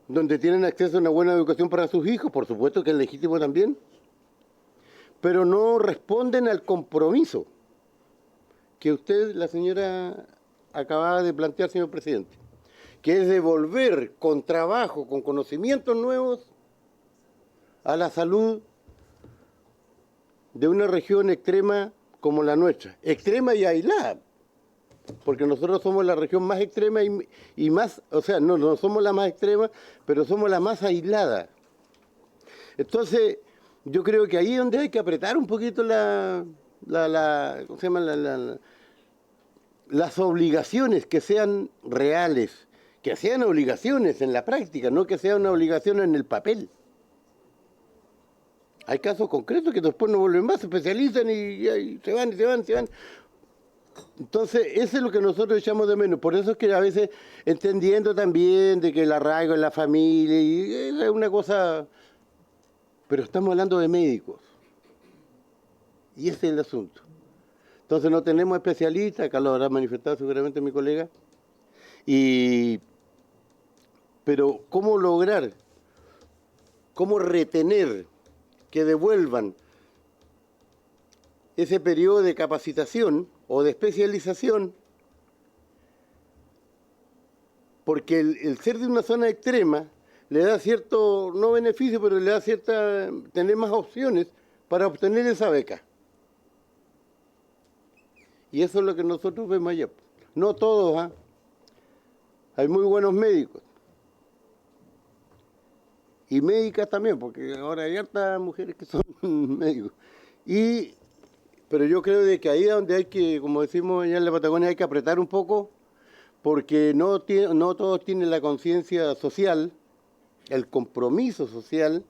donde tienen acceso a una buena educación para sus hijos, por supuesto que es legítimo también, pero no responden al compromiso que usted, la señora, acababa de plantear, señor presidente, que es devolver con trabajo, con conocimientos nuevos, a la salud de una región extrema como la nuestra, extrema y aislada, porque nosotros somos la región más extrema y más, o sea, no somos la más extrema, pero somos la más aislada. Entonces, yo creo que ahí es donde hay que apretar un poquito ¿cómo se llama? Las obligaciones que sean reales, que sean obligaciones en la práctica, no que sea una obligación en el papel. Hay casos concretos que después no vuelven más, se especializan y se van. Entonces, eso es lo que nosotros echamos de menos. Por eso es que a veces, entendiendo también de que el arraigo en la familia y es una cosa, pero estamos hablando de médicos. Y ese es el asunto. Entonces no tenemos especialistas, acá lo habrá manifestado seguramente mi colega. Pero ¿cómo lograr, cómo retener que devuelvan ese periodo de capacitación o de especialización? Porque el ser de una zona extrema le da cierto, no beneficio, pero le da tener más opciones para obtener esa beca. Y eso es lo que nosotros vemos allá. No todos, ¿ah? Hay muy buenos médicos. Y médicas también, porque ahora hay hartas mujeres que son médicos. Pero yo creo de que ahí es donde hay que, como decimos allá en la Patagonia, hay que apretar un poco, porque no todos tienen la conciencia social, el compromiso social,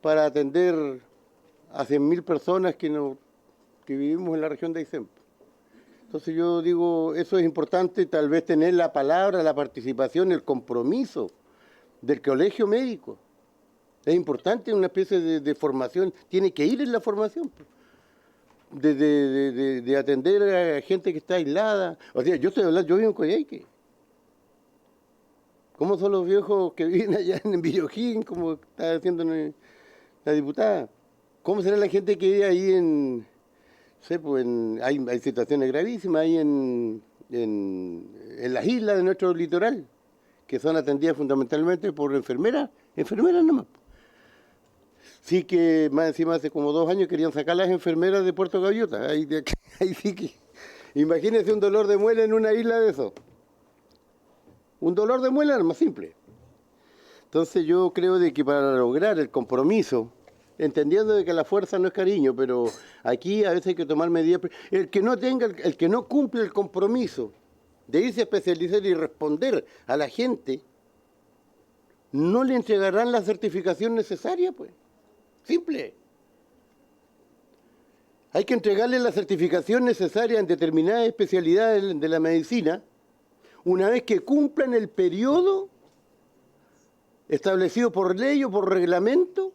para atender a 100.000 personas que vivimos en la región de Aysén. Entonces yo digo, eso es importante, tal vez tener la palabra, la participación, el compromiso del colegio médico. Es importante una especie de formación, tiene que ir en la formación, de atender a gente que está aislada. O sea, yo vivo en Coyhaique. ¿Cómo son los viejos que viven allá en Villoquín, como está diciendo la diputada? ¿Cómo será la gente que vive ahí en... sé, pues hay situaciones gravísimas ahí en las islas de nuestro litoral, que son atendidas fundamentalmente por enfermeras nomás. Sí que más encima hace como 2 años querían sacar las enfermeras de Puerto Gaviota. Ahí, ahí sí que... Imagínense un dolor de muela en una isla de eso. Un dolor de muela es más simple. Entonces yo creo de que para lograr el compromiso, entendiendo de que la fuerza no es cariño, pero aquí a veces hay que tomar medidas. El que no cumple el compromiso de irse a especializar y responder a la gente, no le entregarán la certificación necesaria, pues. Simple. Hay que entregarle la certificación necesaria en determinadas especialidades de la medicina una vez que cumplan el periodo establecido por ley o por reglamento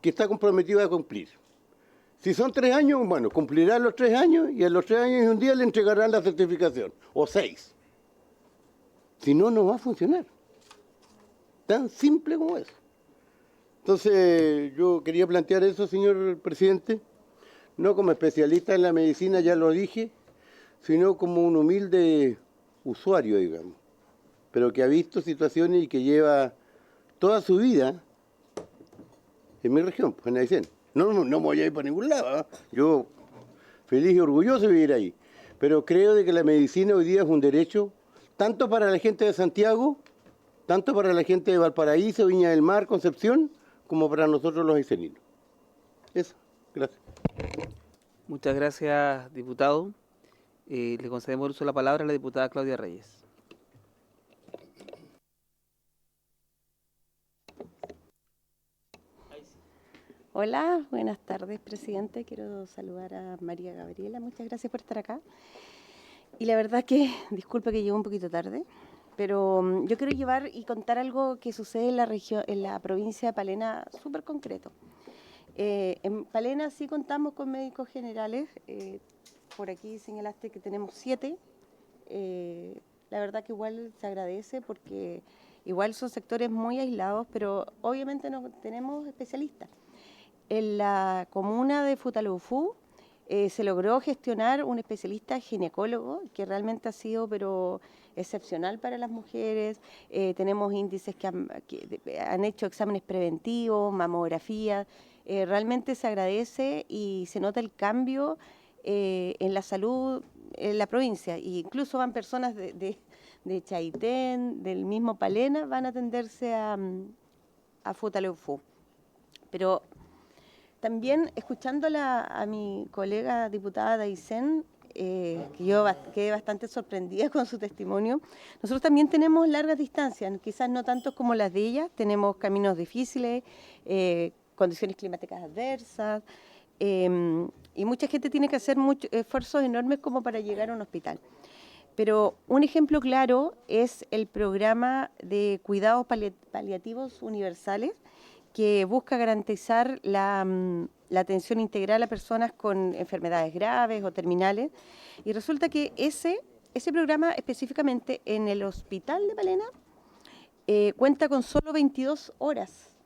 que está comprometido a cumplir. Si son 3 años, bueno, cumplirá los 3 años y a los 3 años y un día le entregarán la certificación, o 6. Si no, no va a funcionar. Tan simple como eso. Entonces, yo quería plantear eso, señor presidente, no como especialista en la medicina, ya lo dije, sino como un humilde usuario, digamos, pero que ha visto situaciones y que lleva toda su vida en mi región, pues, en Aysén. No me voy a ir para ningún lado, ¿eh? Yo feliz y orgulloso de vivir ahí, pero creo de que la medicina hoy día es un derecho tanto para la gente de Santiago, tanto para la gente de Valparaíso, Viña del Mar, Concepción, como para nosotros los ayseninos. Eso, gracias. Muchas gracias, diputado. Le concedemos el uso de la palabra a la diputada Claudia Reyes. Hola, buenas tardes, presidente. Quiero saludar a María Gabriela. Muchas gracias por estar acá. Y la verdad que, disculpe que llego un poquito tarde, pero yo quiero llevar y contar algo que sucede en la región, en la provincia de Palena, súper concreto. En Palena sí contamos con médicos generales. Por aquí señalaste que tenemos 7. La verdad que igual se agradece porque igual son sectores muy aislados, pero obviamente no tenemos especialistas. En la comuna de Futaleufú se logró gestionar un especialista ginecólogo que realmente ha sido pero excepcional para las mujeres. Tenemos índices que han hecho exámenes preventivos, mamografías. Realmente se agradece y se nota el cambio en la salud en la provincia. E incluso van personas de Chaitén, del mismo Palena, van a atenderse a Futaleufú. Pero también, escuchando a mi colega diputada de Aysén, que yo quedé bastante sorprendida con su testimonio, nosotros también tenemos largas distancias, quizás no tantos como las de ella, tenemos caminos difíciles, condiciones climáticas adversas, y mucha gente tiene que hacer muchos esfuerzos enormes como para llegar a un hospital. Pero un ejemplo claro es el programa de cuidados paliativos universales, que busca garantizar la atención integral a personas con enfermedades graves o terminales. Y resulta que ese programa específicamente en el hospital de Palena cuenta con solo 22 horas.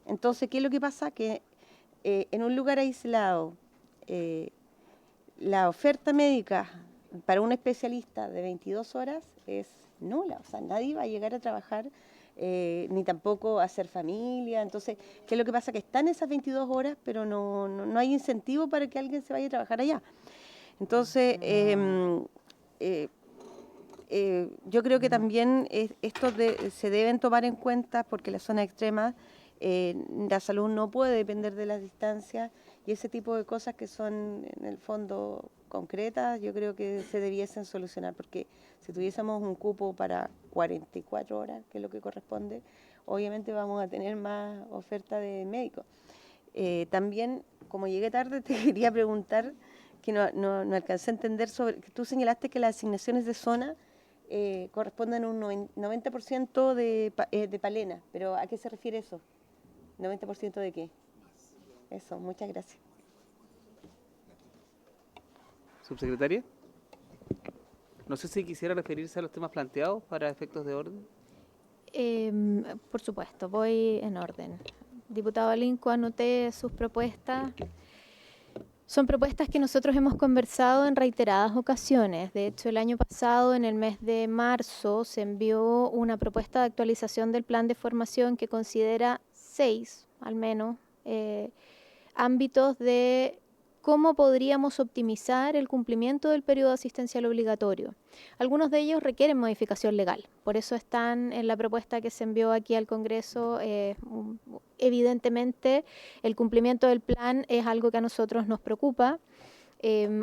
Entonces, ¿qué es lo que pasa? Que en un lugar aislado, la oferta médica para un especialista de 22 horas es nula. O sea, nadie va a llegar a trabajar ni tampoco hacer familia. Entonces, ¿qué es lo que pasa? Que están esas 22 horas, pero no hay incentivo para que alguien se vaya a trabajar allá. Entonces, yo creo que también estos se deben tomar en cuenta porque las zonas extremas, la salud no puede depender de las distancias y ese tipo de cosas que son en el fondo concretas, yo creo que se debiesen solucionar, porque si tuviésemos un cupo para 44 horas, que es lo que corresponde, obviamente vamos a tener más oferta de médicos. También, como llegué tarde, te quería preguntar, que no alcancé a entender, que tú señalaste que las asignaciones de zona corresponden a un 90% de Palena, pero ¿a qué se refiere eso? ¿90% de qué? Eso, muchas gracias. Subsecretaria. No sé si quisiera referirse a los temas planteados para efectos de orden. Por supuesto, voy en orden. Diputado Alinco, anoté sus propuestas. Son propuestas que nosotros hemos conversado en reiteradas ocasiones. De hecho, el año pasado, en el mes de marzo, se envió una propuesta de actualización del plan de formación que considera 6, al menos, ámbitos de cómo podríamos optimizar el cumplimiento del periodo asistencial obligatorio. Algunos de ellos requieren modificación legal, por eso están en la propuesta que se envió aquí al Congreso. Evidentemente, el cumplimiento del plan es algo que a nosotros nos preocupa.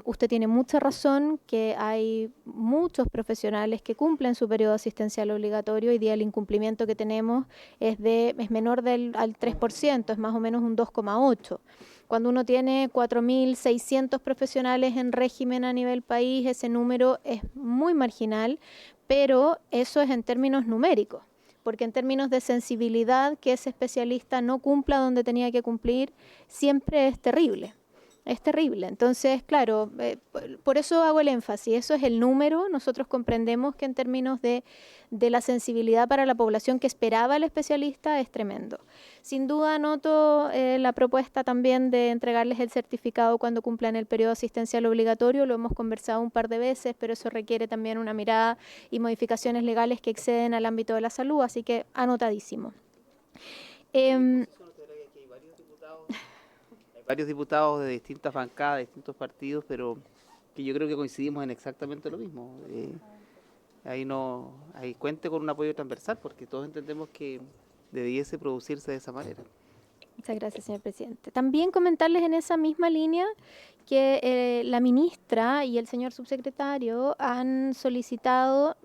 Usted tiene mucha razón que hay muchos profesionales que cumplen su periodo asistencial obligatorio. Hoy día el incumplimiento que tenemos es menor al 3%, es más o menos un 2,8%. Cuando uno tiene 4.600 profesionales en régimen a nivel país, ese número es muy marginal, pero eso es en términos numéricos, porque en términos de sensibilidad, que ese especialista no cumpla donde tenía que cumplir, siempre es terrible. Es terrible. Entonces, claro, por eso hago el énfasis. Eso es el número. Nosotros comprendemos que en términos de la sensibilidad para la población que esperaba el especialista es tremendo. Sin duda anoto la propuesta también de entregarles el certificado cuando cumplan el periodo asistencial obligatorio. Lo hemos conversado un par de veces, pero eso requiere también una mirada y modificaciones legales que exceden al ámbito de la salud, así que anotadísimo. Varios diputados de distintas bancadas, de distintos partidos, pero que yo creo que coincidimos en exactamente lo mismo. Ahí cuente con un apoyo transversal, porque todos entendemos que debiese producirse de esa manera. Muchas gracias, señor presidente. También comentarles en esa misma línea que la ministra y el señor subsecretario han solicitado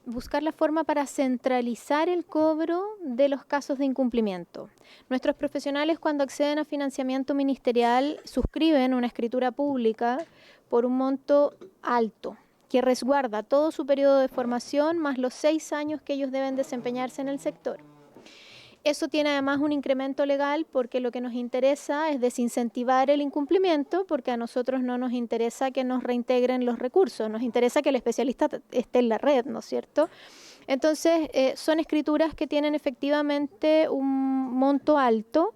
buscar la forma para centralizar el cobro de los casos de incumplimiento. Nuestros profesionales, cuando acceden a financiamiento ministerial, suscriben una escritura pública por un monto alto, que resguarda todo su periodo de formación más los 6 años que ellos deben desempeñarse en el sector. Eso tiene además un incremento legal, porque lo que nos interesa es desincentivar el incumplimiento, porque a nosotros no nos interesa que nos reintegren los recursos, nos interesa que el especialista esté en la red, ¿no es cierto? Entonces, son escrituras que tienen efectivamente un monto alto.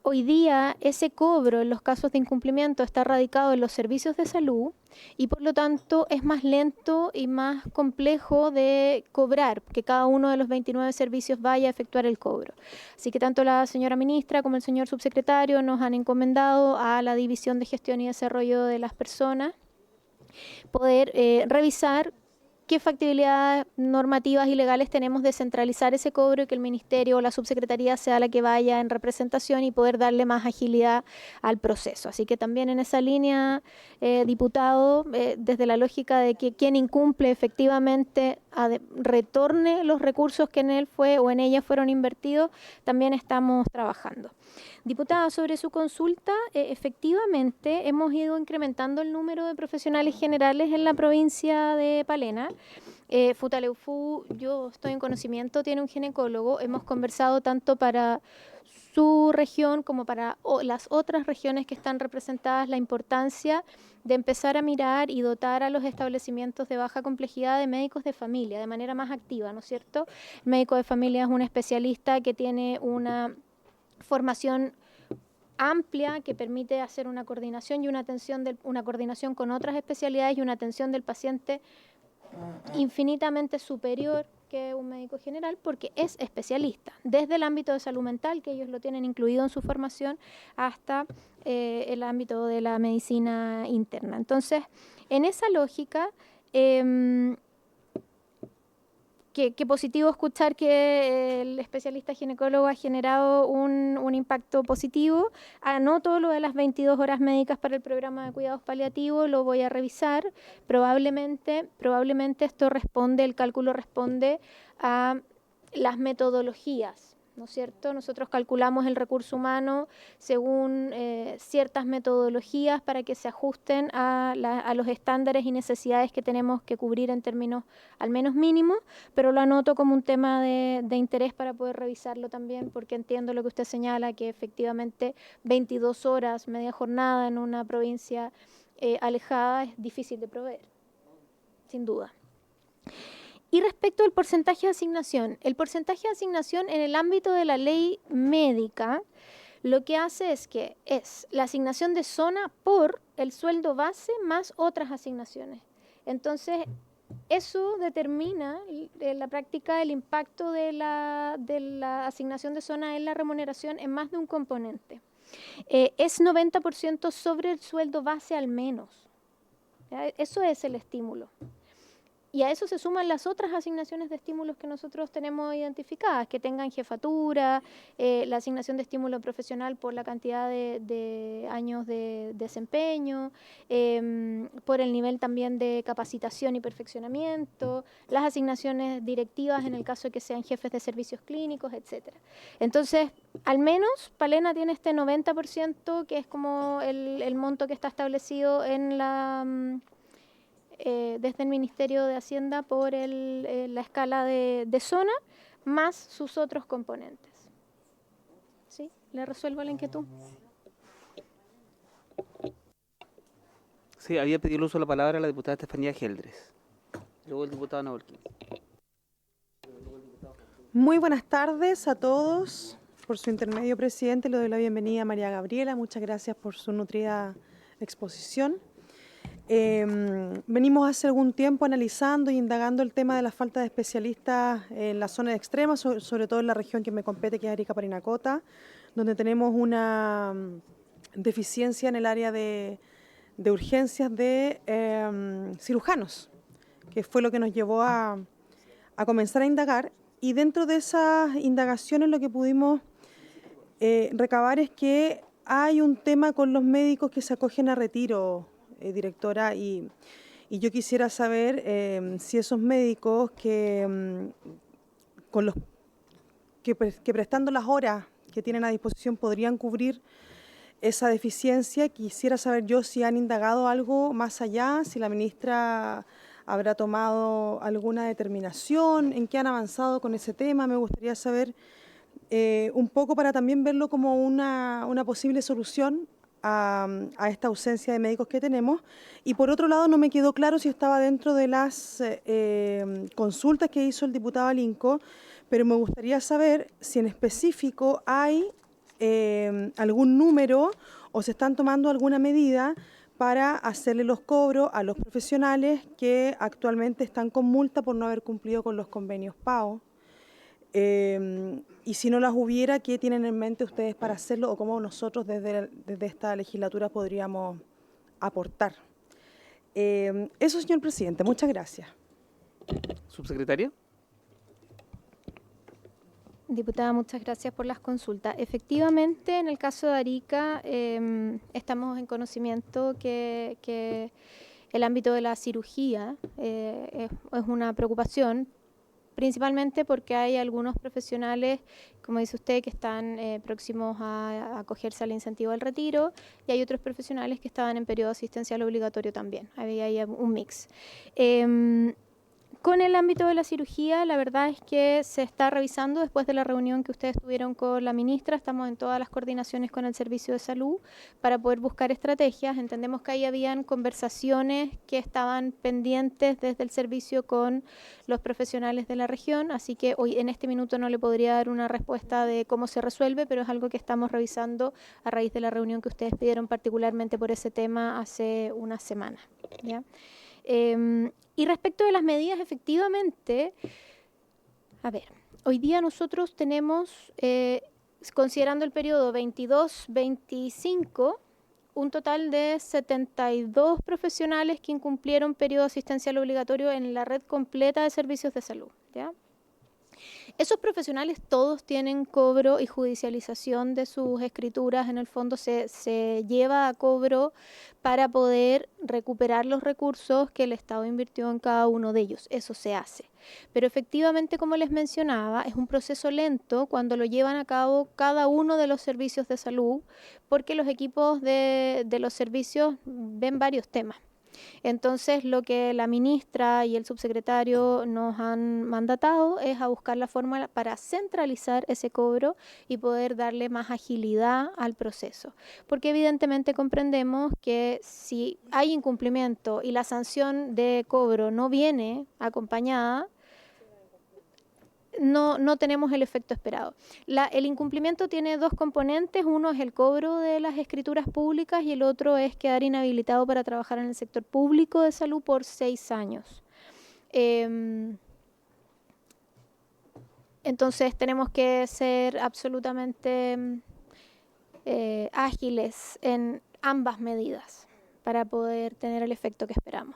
Hoy día ese cobro en los casos de incumplimiento está radicado en los servicios de salud y por lo tanto es más lento y más complejo de cobrar, que cada uno de los 29 servicios vaya a efectuar el cobro. Así que tanto la señora ministra como el señor subsecretario nos han encomendado a la División de Gestión y Desarrollo de las Personas poder revisar qué factibilidades normativas y legales tenemos de centralizar ese cobro y que el ministerio o la subsecretaría sea la que vaya en representación y poder darle más agilidad al proceso. Así que también en esa línea, diputado, desde la lógica de que quien incumple efectivamente retorne los recursos que en él fue o en ella fueron invertidos, también estamos trabajando. Diputada, sobre su consulta, efectivamente hemos ido incrementando el número de profesionales generales en la provincia de Palena. Futaleufú, yo estoy en conocimiento, tiene un ginecólogo. Hemos conversado tanto para su región como para las otras regiones que están representadas la importancia de empezar a mirar y dotar a los establecimientos de baja complejidad de médicos de familia de manera más activa, ¿no es cierto? El médico de familia es un especialista que tiene una formación amplia que permite hacer una coordinación y una coordinación con otras especialidades y una atención del paciente infinitamente superior que un médico general, porque es especialista, desde el ámbito de salud mental, que ellos lo tienen incluido en su formación, hasta el ámbito de la medicina interna. Entonces, en esa lógica, Qué positivo escuchar que el especialista ginecólogo ha generado un impacto positivo. Anoto lo de las 22 horas médicas para el programa de cuidados paliativos, lo voy a revisar. Probablemente el cálculo responde a las metodologías, ¿no es cierto? Nosotros calculamos el recurso humano según ciertas metodologías para que se ajusten a los estándares y necesidades que tenemos que cubrir en términos al menos mínimos, pero lo anoto como un tema de interés para poder revisarlo también, porque entiendo lo que usted señala, que efectivamente 22 horas, media jornada en una provincia alejada es difícil de proveer, sin duda. Y respecto al porcentaje de asignación, el porcentaje de asignación en el ámbito de la ley médica lo que hace es que es la asignación de zona por el sueldo base más otras asignaciones. Entonces, eso determina en la práctica el impacto de la asignación de zona en la remuneración en más de un componente. Es 90% sobre el sueldo base al menos. ¿Ya? Eso es el estímulo. Y a eso se suman las otras asignaciones de estímulos que nosotros tenemos identificadas, que tengan jefatura, la asignación de estímulo profesional por la cantidad de años de desempeño, por el nivel también de capacitación y perfeccionamiento, las asignaciones directivas en el caso de que sean jefes de servicios clínicos, etc. Entonces, al menos Palena tiene este 90%, que es como el monto que está establecido en desde el Ministerio de Hacienda por la escala de zona, más sus otros componentes. ¿Sí? ¿Le resuelvo la inquietud? Sí, había pedido el uso de la palabra a la diputada Estefanía Geldres. Luego el diputado Navolquín. Muy buenas tardes a todos. Por su intermedio, presidente, le doy la bienvenida a María Gabriela. Muchas gracias por su nutrida exposición. Venimos hace algún tiempo analizando e indagando el tema de la falta de especialistas en la zona de extrema, sobre todo en la región que me compete, que es Arica Parinacota, donde tenemos una deficiencia en el área de urgencias de cirujanos, que fue lo que nos llevó a comenzar a indagar. Y dentro de esas indagaciones lo que pudimos recabar es que hay un tema con los médicos que se acogen a retiro, directora, y yo quisiera saber si esos médicos que prestando las horas que tienen a disposición podrían cubrir esa deficiencia. Quisiera saber yo si han indagado algo más allá, si la ministra habrá tomado alguna determinación, en qué han avanzado con ese tema. Me gustaría saber un poco para también verlo como una posible solución a esta ausencia de médicos que tenemos. Y por otro lado, no me quedó claro si estaba dentro de las consultas que hizo el diputado Alinco, pero me gustaría saber si en específico hay algún número o se están tomando alguna medida para hacerle los cobros a los profesionales que actualmente están con multa por no haber cumplido con los convenios PAO. Y si no las hubiera, ¿qué tienen en mente ustedes para hacerlo o cómo nosotros desde esta legislatura podríamos aportar? Eso, señor presidente. Muchas gracias. Subsecretario. Diputada, muchas gracias por las consultas. Efectivamente, en el caso de Arica, estamos en conocimiento que el ámbito de la cirugía es una preocupación, principalmente porque hay algunos profesionales, como dice usted, que están próximos a acogerse al incentivo del retiro, y hay otros profesionales que estaban en periodo asistencial obligatorio también. Había un mix. Con el ámbito de la cirugía, la verdad es que se está revisando después de la reunión que ustedes tuvieron con la ministra. Estamos en todas las coordinaciones con el Servicio de Salud para poder buscar estrategias. Entendemos que ahí habían conversaciones que estaban pendientes desde el servicio con los profesionales de la región, así que hoy en este minuto no le podría dar una respuesta de cómo se resuelve, pero es algo que estamos revisando a raíz de la reunión que ustedes pidieron particularmente por ese tema hace una semana, ¿ya? Y respecto de las medidas, efectivamente, a ver, hoy día nosotros tenemos, considerando el periodo 22-25, un total de 72 profesionales que incumplieron periodo asistencial obligatorio en la red completa de servicios de salud, ¿ya? Esos profesionales todos tienen cobro y judicialización de sus escrituras. En el fondo se lleva a cobro para poder recuperar los recursos que el Estado invirtió en cada uno de ellos. Eso se hace. Pero efectivamente, como les mencionaba, es un proceso lento cuando lo llevan a cabo cada uno de los servicios de salud, porque los equipos de los servicios ven varios temas. Entonces, lo que la ministra y el subsecretario nos han mandatado es a buscar la forma para centralizar ese cobro y poder darle más agilidad al proceso. Porque evidentemente comprendemos que si hay incumplimiento y la sanción de cobro no viene acompañada, no tenemos el efecto esperado. El incumplimiento tiene dos componentes, uno es el cobro de las escrituras públicas y el otro es quedar inhabilitado para trabajar en el sector público de salud por 6 años. Entonces tenemos que ser absolutamente ágiles en ambas medidas para poder tener el efecto que esperamos.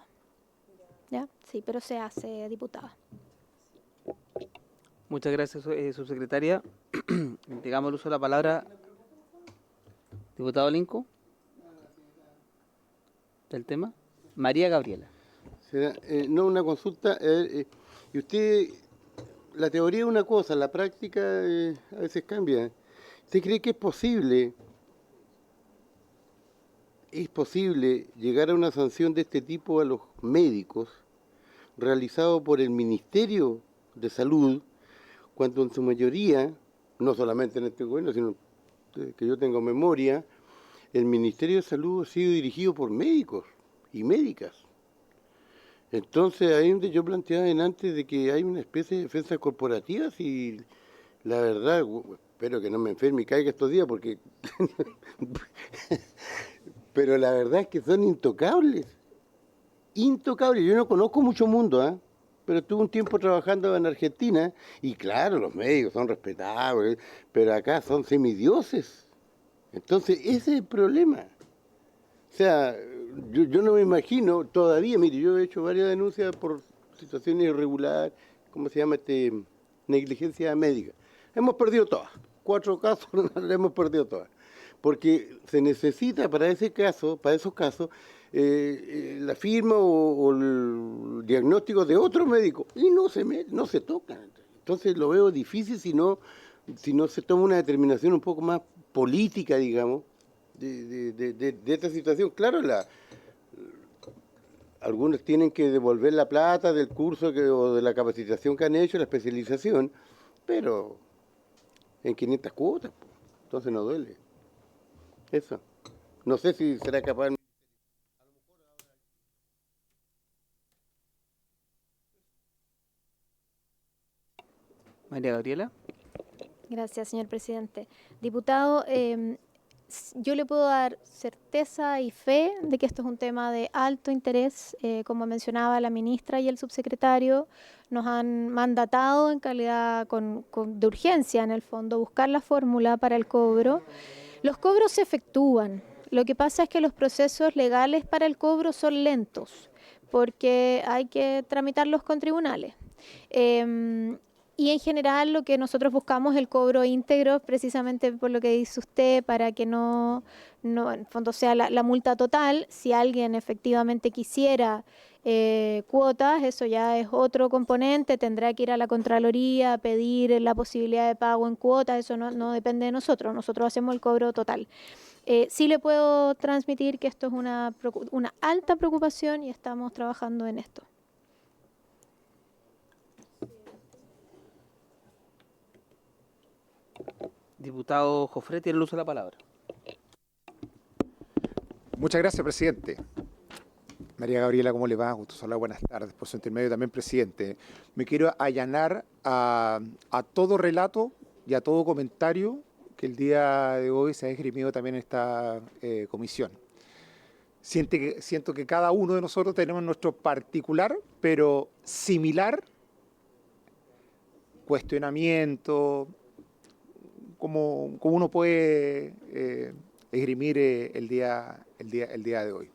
¿Ya? Sí, pero se hace, diputada. Muchas gracias, subsecretaria. Entregamos el uso de la palabra. Diputado Linco. ¿Del tema? María Gabriela. No, una consulta. Y usted, la teoría es una cosa, la práctica a veces cambia. ¿Usted cree que es posible llegar a una sanción de este tipo a los médicos realizado por el Ministerio de Salud, cuando en su mayoría, no solamente en este gobierno, sino que yo tengo memoria, el Ministerio de Salud ha sido dirigido por médicos y médicas? Entonces, ahí donde yo planteaba antes de que hay una especie de defensa corporativa, y la verdad, espero que no me enferme y caiga estos días, porque pero la verdad es que son intocables. Intocables. Yo no conozco mucho mundo, pero estuve un tiempo trabajando en Argentina y claro, los médicos son respetables, pero acá son semidioses. Entonces, ese es el problema. O sea, yo no me imagino todavía, mire, yo he hecho varias denuncias por situaciones irregulares, ¿cómo se llama? Negligencia médica. Hemos perdido todas. 4 casos, las hemos perdido todas. Porque se necesita para ese caso, para esos casos, la firma o el diagnóstico de otro médico y no se tocan. Entonces lo veo difícil si no se toma una determinación un poco más política, digamos, de esta situación. Claro, algunos tienen que devolver la plata del curso o de la capacitación que han hecho, la especialización, pero en 500 cuotas, entonces no duele. Eso. No sé si será capaz. María Gabriela. Gracias, señor presidente. Diputado, yo le puedo dar certeza y fe de que esto es un tema de alto interés. Como mencionaba la ministra y el subsecretario, nos han mandatado en calidad de urgencia, en el fondo, buscar la fórmula para el cobro. Los cobros se efectúan. Lo que pasa es que los procesos legales para el cobro son lentos, porque hay que tramitarlos con tribunales. Y en general lo que nosotros buscamos es el cobro íntegro, precisamente por lo que dice usted, para que no en el fondo sea la multa total. Si alguien efectivamente quisiera cuotas, eso ya es otro componente, tendrá que ir a la Contraloría a pedir la posibilidad de pago en cuotas, eso no depende de nosotros hacemos el cobro total. Sí le puedo transmitir que esto es una alta preocupación y estamos trabajando en esto. Diputado Jofré, tiene el uso de la palabra. Muchas gracias, presidente. María Gabriela, ¿cómo le va? Gusto saludar, buenas tardes. Por su intermedio también, presidente. Me quiero allanar a todo relato y a todo comentario que el día de hoy se ha esgrimido también en esta comisión. Siento que cada uno de nosotros tenemos nuestro particular, pero similar cuestionamiento, como uno puede esgrimir el día de hoy.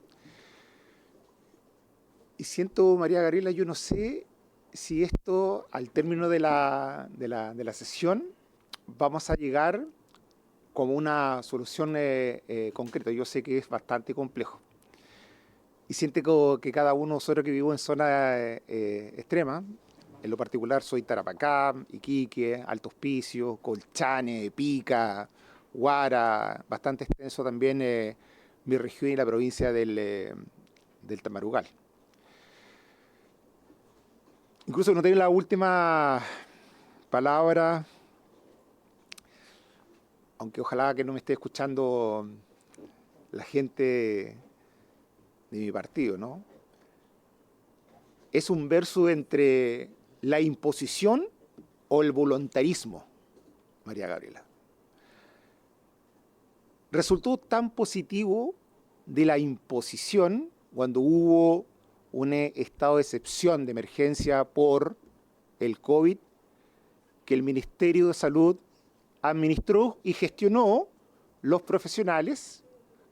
Y siento, María Gabriela, yo no sé si esto, al término de la sesión, vamos a llegar como una solución concreta. Yo sé que es bastante complejo. Y siento que cada uno de nosotros que vivo en zona extrema, en lo particular soy Tarapacá, Iquique, Alto Hospicio, Colchane, Pica, Huara, bastante extenso también mi región y la provincia del Tamarugal. Incluso no tengo la última palabra, aunque ojalá que no me esté escuchando la gente de mi partido, ¿no? Es un verso entre la imposición o el voluntarismo, María Gabriela? Resultó tan positivo de la imposición cuando hubo un estado de excepción de emergencia por el COVID, que el Ministerio de Salud administró y gestionó los profesionales,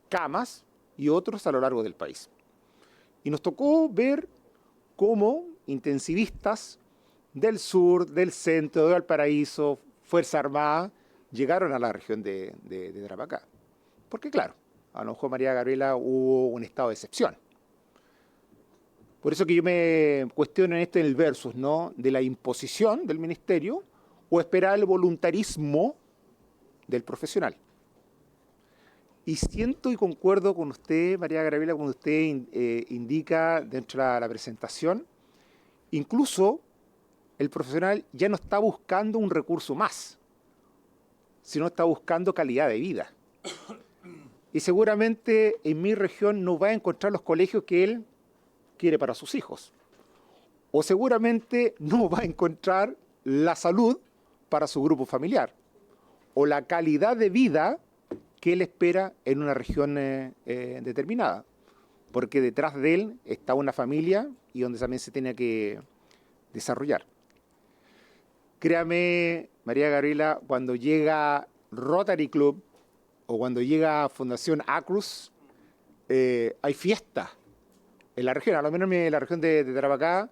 camas y otros a lo largo del país. Y nos tocó ver cómo intensivistas del sur, del centro, de Valparaíso, Fuerza Armada, llegaron a la región de Tarapacá. Porque claro, a lo mejor María Gabriela hubo un estado de excepción. Por eso que yo me cuestiono en esto en el versus, ¿no? De la imposición del ministerio o esperar el voluntarismo del profesional. Y siento y concuerdo con usted, María Gabriela, cuando usted indica dentro de la presentación, incluso el profesional ya no está buscando un recurso más, sino está buscando calidad de vida. Y seguramente en mi región no va a encontrar los colegios que él quiere para sus hijos. O seguramente no va a encontrar la salud para su grupo familiar. O la calidad de vida que él espera en una región determinada. Porque detrás de él está una familia y donde también se tiene que desarrollar. Créame, María Gabriela, cuando llega Rotary Club o cuando llega Fundación Acruz, hay fiesta en la región, a lo menos en la región de Tarapacá,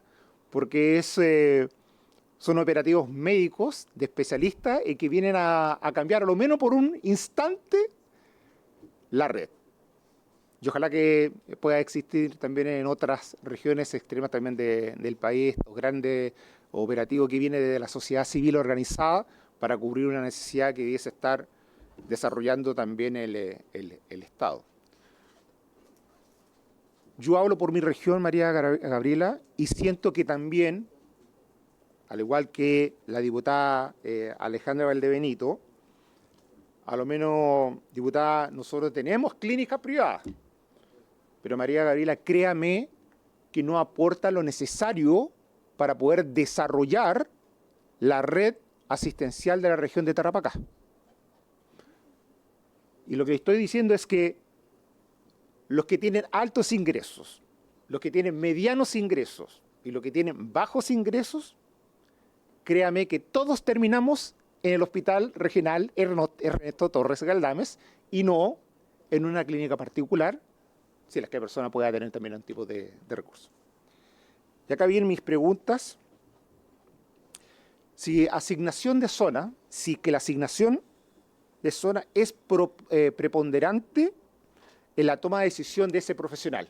porque son operativos médicos de especialistas y que vienen a cambiar a lo menos por un instante la red. Y ojalá que pueda existir también en otras regiones extremas también del país, estos grandes operativos que vienen de la sociedad civil organizada para cubrir una necesidad que debiese estar desarrollando también el Estado. Yo hablo por mi región, María Gabriela, y siento que también, al igual que la diputada Alejandra Valdebenito, a lo menos, diputada, nosotros tenemos clínicas privadas, pero María Gabriela, créame que no aporta lo necesario para poder desarrollar la red asistencial de la región de Tarapacá. Y lo que estoy diciendo es que los que tienen altos ingresos, los que tienen medianos ingresos y los que tienen bajos ingresos, créame que todos terminamos en el Hospital Regional Ernesto Torres Galdames y no en una clínica particular, si la que la persona pueda tener también un tipo de recurso. Y acá vienen mis preguntas. Si asignación de zona, si que la asignación de zona es preponderante en la toma de decisión de ese profesional.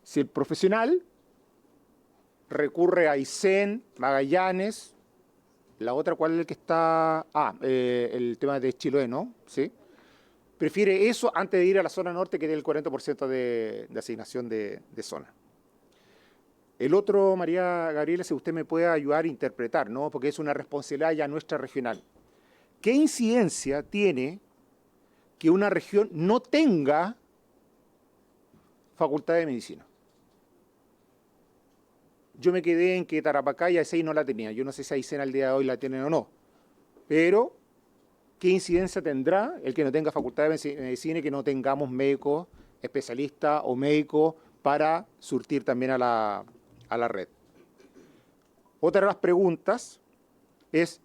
Si el profesional recurre a Aysén, Magallanes, la otra, ¿cuál es el que está? El tema de Chiloé, ¿no? ¿Sí? Prefiere eso antes de ir a la zona norte, que tiene el 40% de asignación de zona. El otro, María Gabriela, si usted me puede ayudar a interpretar, ¿no? Porque es una responsabilidad ya nuestra regional. ¿Qué incidencia tiene que una región no tenga facultad de medicina? Yo me quedé en que Tarapacá y Aysén no la tenía. Yo no sé si Aysén al día de hoy la tienen o no. Pero, ¿qué incidencia tendrá el que no tenga facultad de medicina y que no tengamos médicos especialistas o médicos para surtir también a la red? Otra de las preguntas es,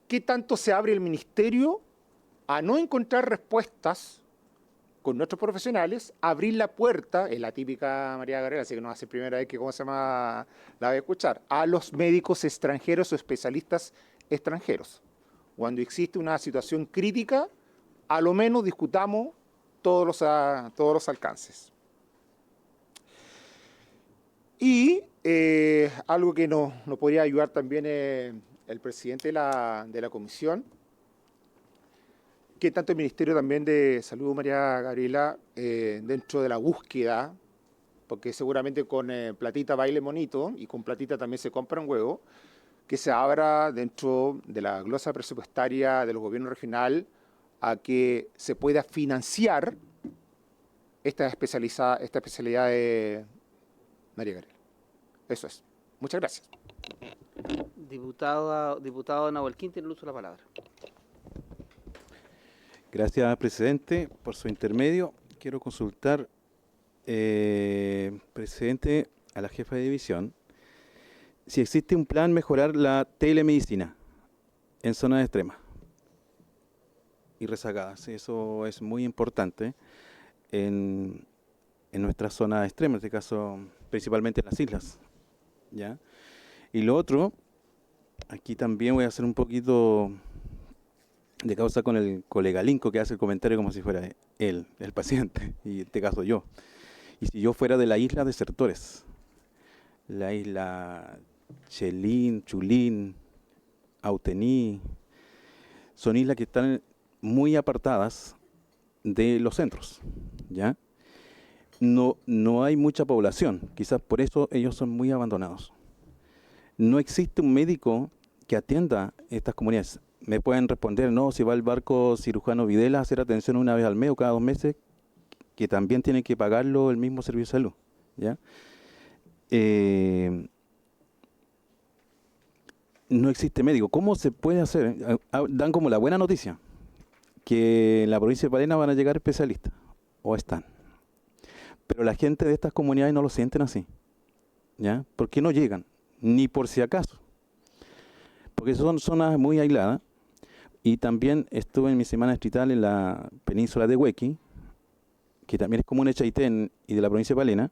¿qué tanto se abre el ministerio a no encontrar respuestas con nuestros profesionales, abrir la puerta, es la típica María Gabriela, así que no hace primera vez que la voy a escuchar, a los médicos extranjeros o especialistas extranjeros? Cuando existe una situación crítica, a lo menos discutamos todos los alcances. Y algo que nos podría ayudar también el presidente de la comisión, que tanto el Ministerio también de Salud, María Gabriela, dentro de la búsqueda, porque seguramente con platita baile monito y con platita también se compra un huevo, que se abra dentro de la glosa presupuestaria de los gobiernos regionales a que se pueda financiar esta especialidad de María Gabriela. Eso es. Muchas gracias. Diputado Nahuel tiene el uso de la palabra. Gracias, presidente, por su intermedio. Quiero consultar, presidente, a la jefa de división, si existe un plan mejorar la telemedicina en zonas extremas y rezagadas. Eso es muy importante en nuestras zonas extremas, en este caso principalmente en las islas, ¿ya? Y lo otro, aquí también voy a hacer un poquito de causa con el colega Linco, que hace el comentario como si fuera él, el paciente, y en este caso yo. Y si yo fuera de la isla Desertores, la isla Chelín, Chulín, Autení, son islas que están muy apartadas de los centros, ¿ya? No hay mucha población, quizás por eso ellos son muy abandonados. No existe un médico que atienda estas comunidades. Me pueden responder, no, si va el barco cirujano Videla a hacer atención una vez al mes o cada 2 meses, que también tiene que pagarlo el mismo servicio de salud, ¿ya? No existe médico. ¿Cómo se puede hacer? Dan como la buena noticia, que en la provincia de Palena van a llegar especialistas, o están. Pero la gente de estas comunidades no lo sienten así, ¿ya? ¿Por qué no llegan? Ni por si acaso. Porque son zonas muy aisladas. Y también estuve en mi semana distrital en la península de Huequi, que también es comuna de Chaitén y de la provincia de Palena.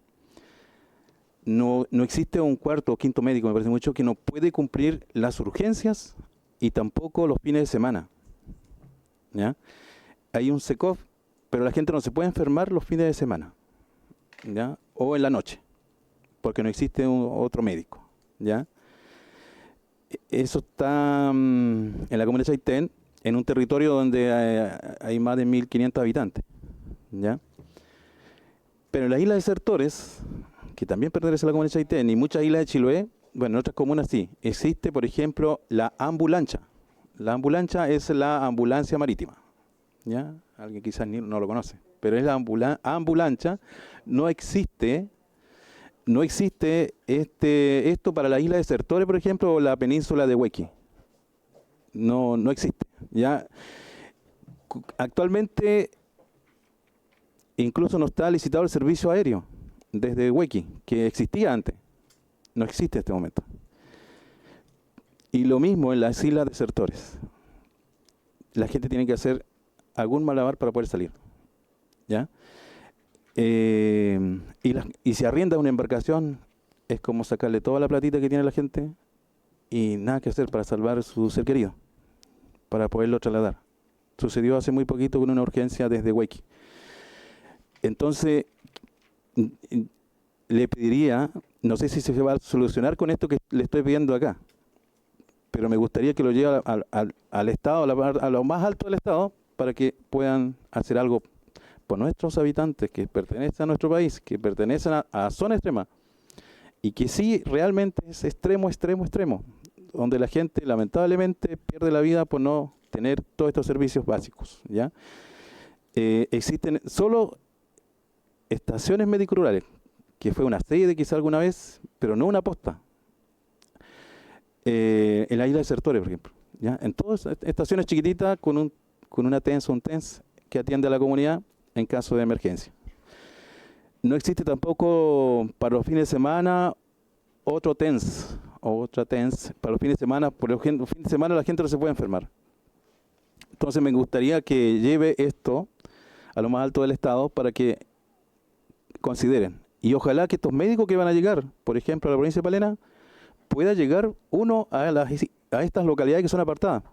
No existe un cuarto o quinto médico, me parece mucho, que no puede cumplir las urgencias y tampoco los fines de semana, ¿ya? Hay un SECOF, pero la gente no se puede enfermar los fines de semana, ¿ya? O en la noche, porque no existe otro médico, ¿ya? Eso está en la comuna de Chaitén, en un territorio donde hay más de 1.500 habitantes, ¿ya? Pero en las islas Desertores, que también pertenece a la comuna de Chaitén, y muchas islas de Chiloé, bueno, en otras comunas sí, existe, por ejemplo, la ambulancha. La ambulancha es la ambulancia marítima, ¿ya? Alguien quizás no lo conoce, pero es la ambulancha. No existe esto para la isla Desertores, por ejemplo, o la península de Huequi. No existe, ¿ya? Actualmente incluso no está licitado el servicio aéreo desde Huequi, que existía antes. No existe en este momento. Y lo mismo en las islas Desertores. La gente tiene que hacer algún malabar para poder salir, ¿ya? Y si arrienda una embarcación, es como sacarle toda la platita que tiene la gente y nada que hacer para salvar su ser querido, para poderlo trasladar. Sucedió hace muy poquito con una urgencia desde Huequi. Entonces, le pediría, no sé si se va a solucionar con esto que le estoy pidiendo acá, pero me gustaría que lo lleve al Estado, a lo más alto del Estado, para que puedan hacer algo por nuestros habitantes que pertenecen a nuestro país, que pertenecen a zona extrema, y que sí realmente es extremo, donde la gente lamentablemente pierde la vida por no tener todos estos servicios básicos, ¿ya? Existen solo estaciones médico-rurales, que fue una sede quizá alguna vez, pero no una posta. En la isla Desertores, por ejemplo, ¿ya? En todas estaciones chiquititas con una TENS o un TENS que atiende a la comunidad en caso de emergencia. No existe tampoco para los fines de semana otro TENS o otra TENS para los fines de semana. Por los fines de semana la gente no se puede enfermar. Entonces me gustaría que lleve esto a lo más alto del Estado para que consideren. Y ojalá que estos médicos que van a llegar, por ejemplo, a la provincia de Palena, pueda llegar uno a estas localidades que son apartadas.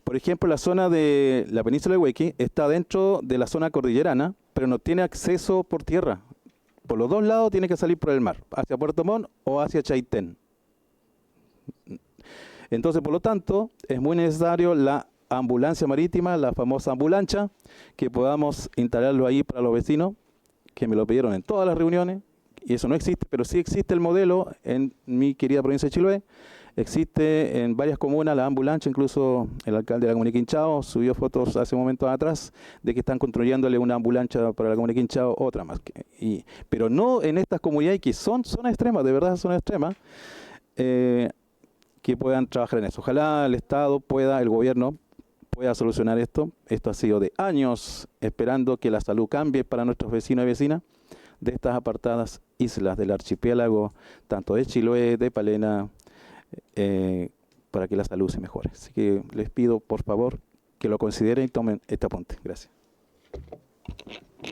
Por ejemplo, la zona de la península de Huequi está dentro de la zona cordillerana, pero no tiene acceso por tierra. Por los dos lados tiene que salir por el mar, hacia Puerto Montt o hacia Chaitén. Entonces, por lo tanto, es muy necesario la ambulancia marítima, la famosa ambulancha, que podamos instalarlo ahí para los vecinos, que me lo pidieron en todas las reuniones, y eso no existe, pero sí existe el modelo en mi querida provincia de Chiloé. Existe en varias comunas la ambulancia, incluso el alcalde de la comuna de Quinchao subió fotos hace momentos atrás de que están construyéndole una ambulancia para la comuna de Quinchao, otra más. Pero no en estas comunidades que son zonas extremas, de verdad zonas extremas, que que puedan trabajar en eso. Ojalá el Estado pueda, el gobierno pueda solucionar esto. Esto ha sido de años esperando que la salud cambie para nuestros vecinos y vecinas de estas apartadas islas del archipiélago, tanto de Chiloé, de Palena, para que la salud se mejore. Así que les pido, por favor, que lo consideren y tomen este apunte. Gracias.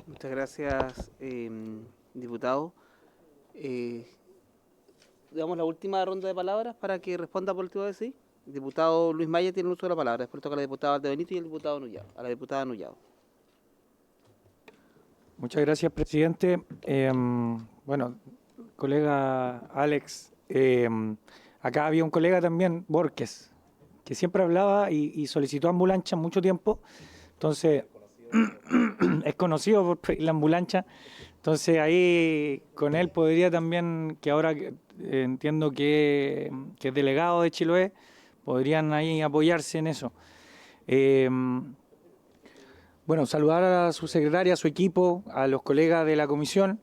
Muchas gracias, diputado. Damos la última ronda de palabras para que responda por última vez, ¿sí? El diputado Luis Maya tiene el uso de la palabra. Después toca a la diputada Valdebenito y el diputado Nullado. A la diputada Nullado. Muchas gracias, presidente. Bueno, colega Alex, acá había un colega también, Borges, que siempre hablaba y solicitó ambulancia mucho tiempo. Entonces, es conocido por pedir la ambulancia. Entonces, ahí con él podría también, que ahora entiendo que es delegado de Chiloé, podrían ahí apoyarse en eso. Bueno, saludar a su secretaria, a su equipo, a los colegas de la comisión.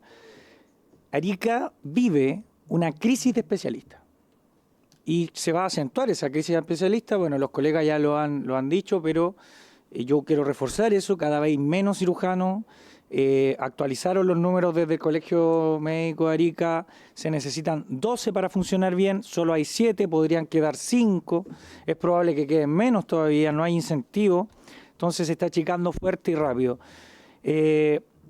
Arica vive una crisis de especialistas y se va a acentuar esa crisis de especialistas. Bueno, los colegas ya lo han dicho, pero yo quiero reforzar eso, cada vez menos cirujanos. Actualizaron los números desde el Colegio Médico de Arica, se necesitan 12 para funcionar bien, solo hay 7, podrían quedar 5, es probable que queden menos todavía, no hay incentivo. Entonces se está achicando fuerte y rápido.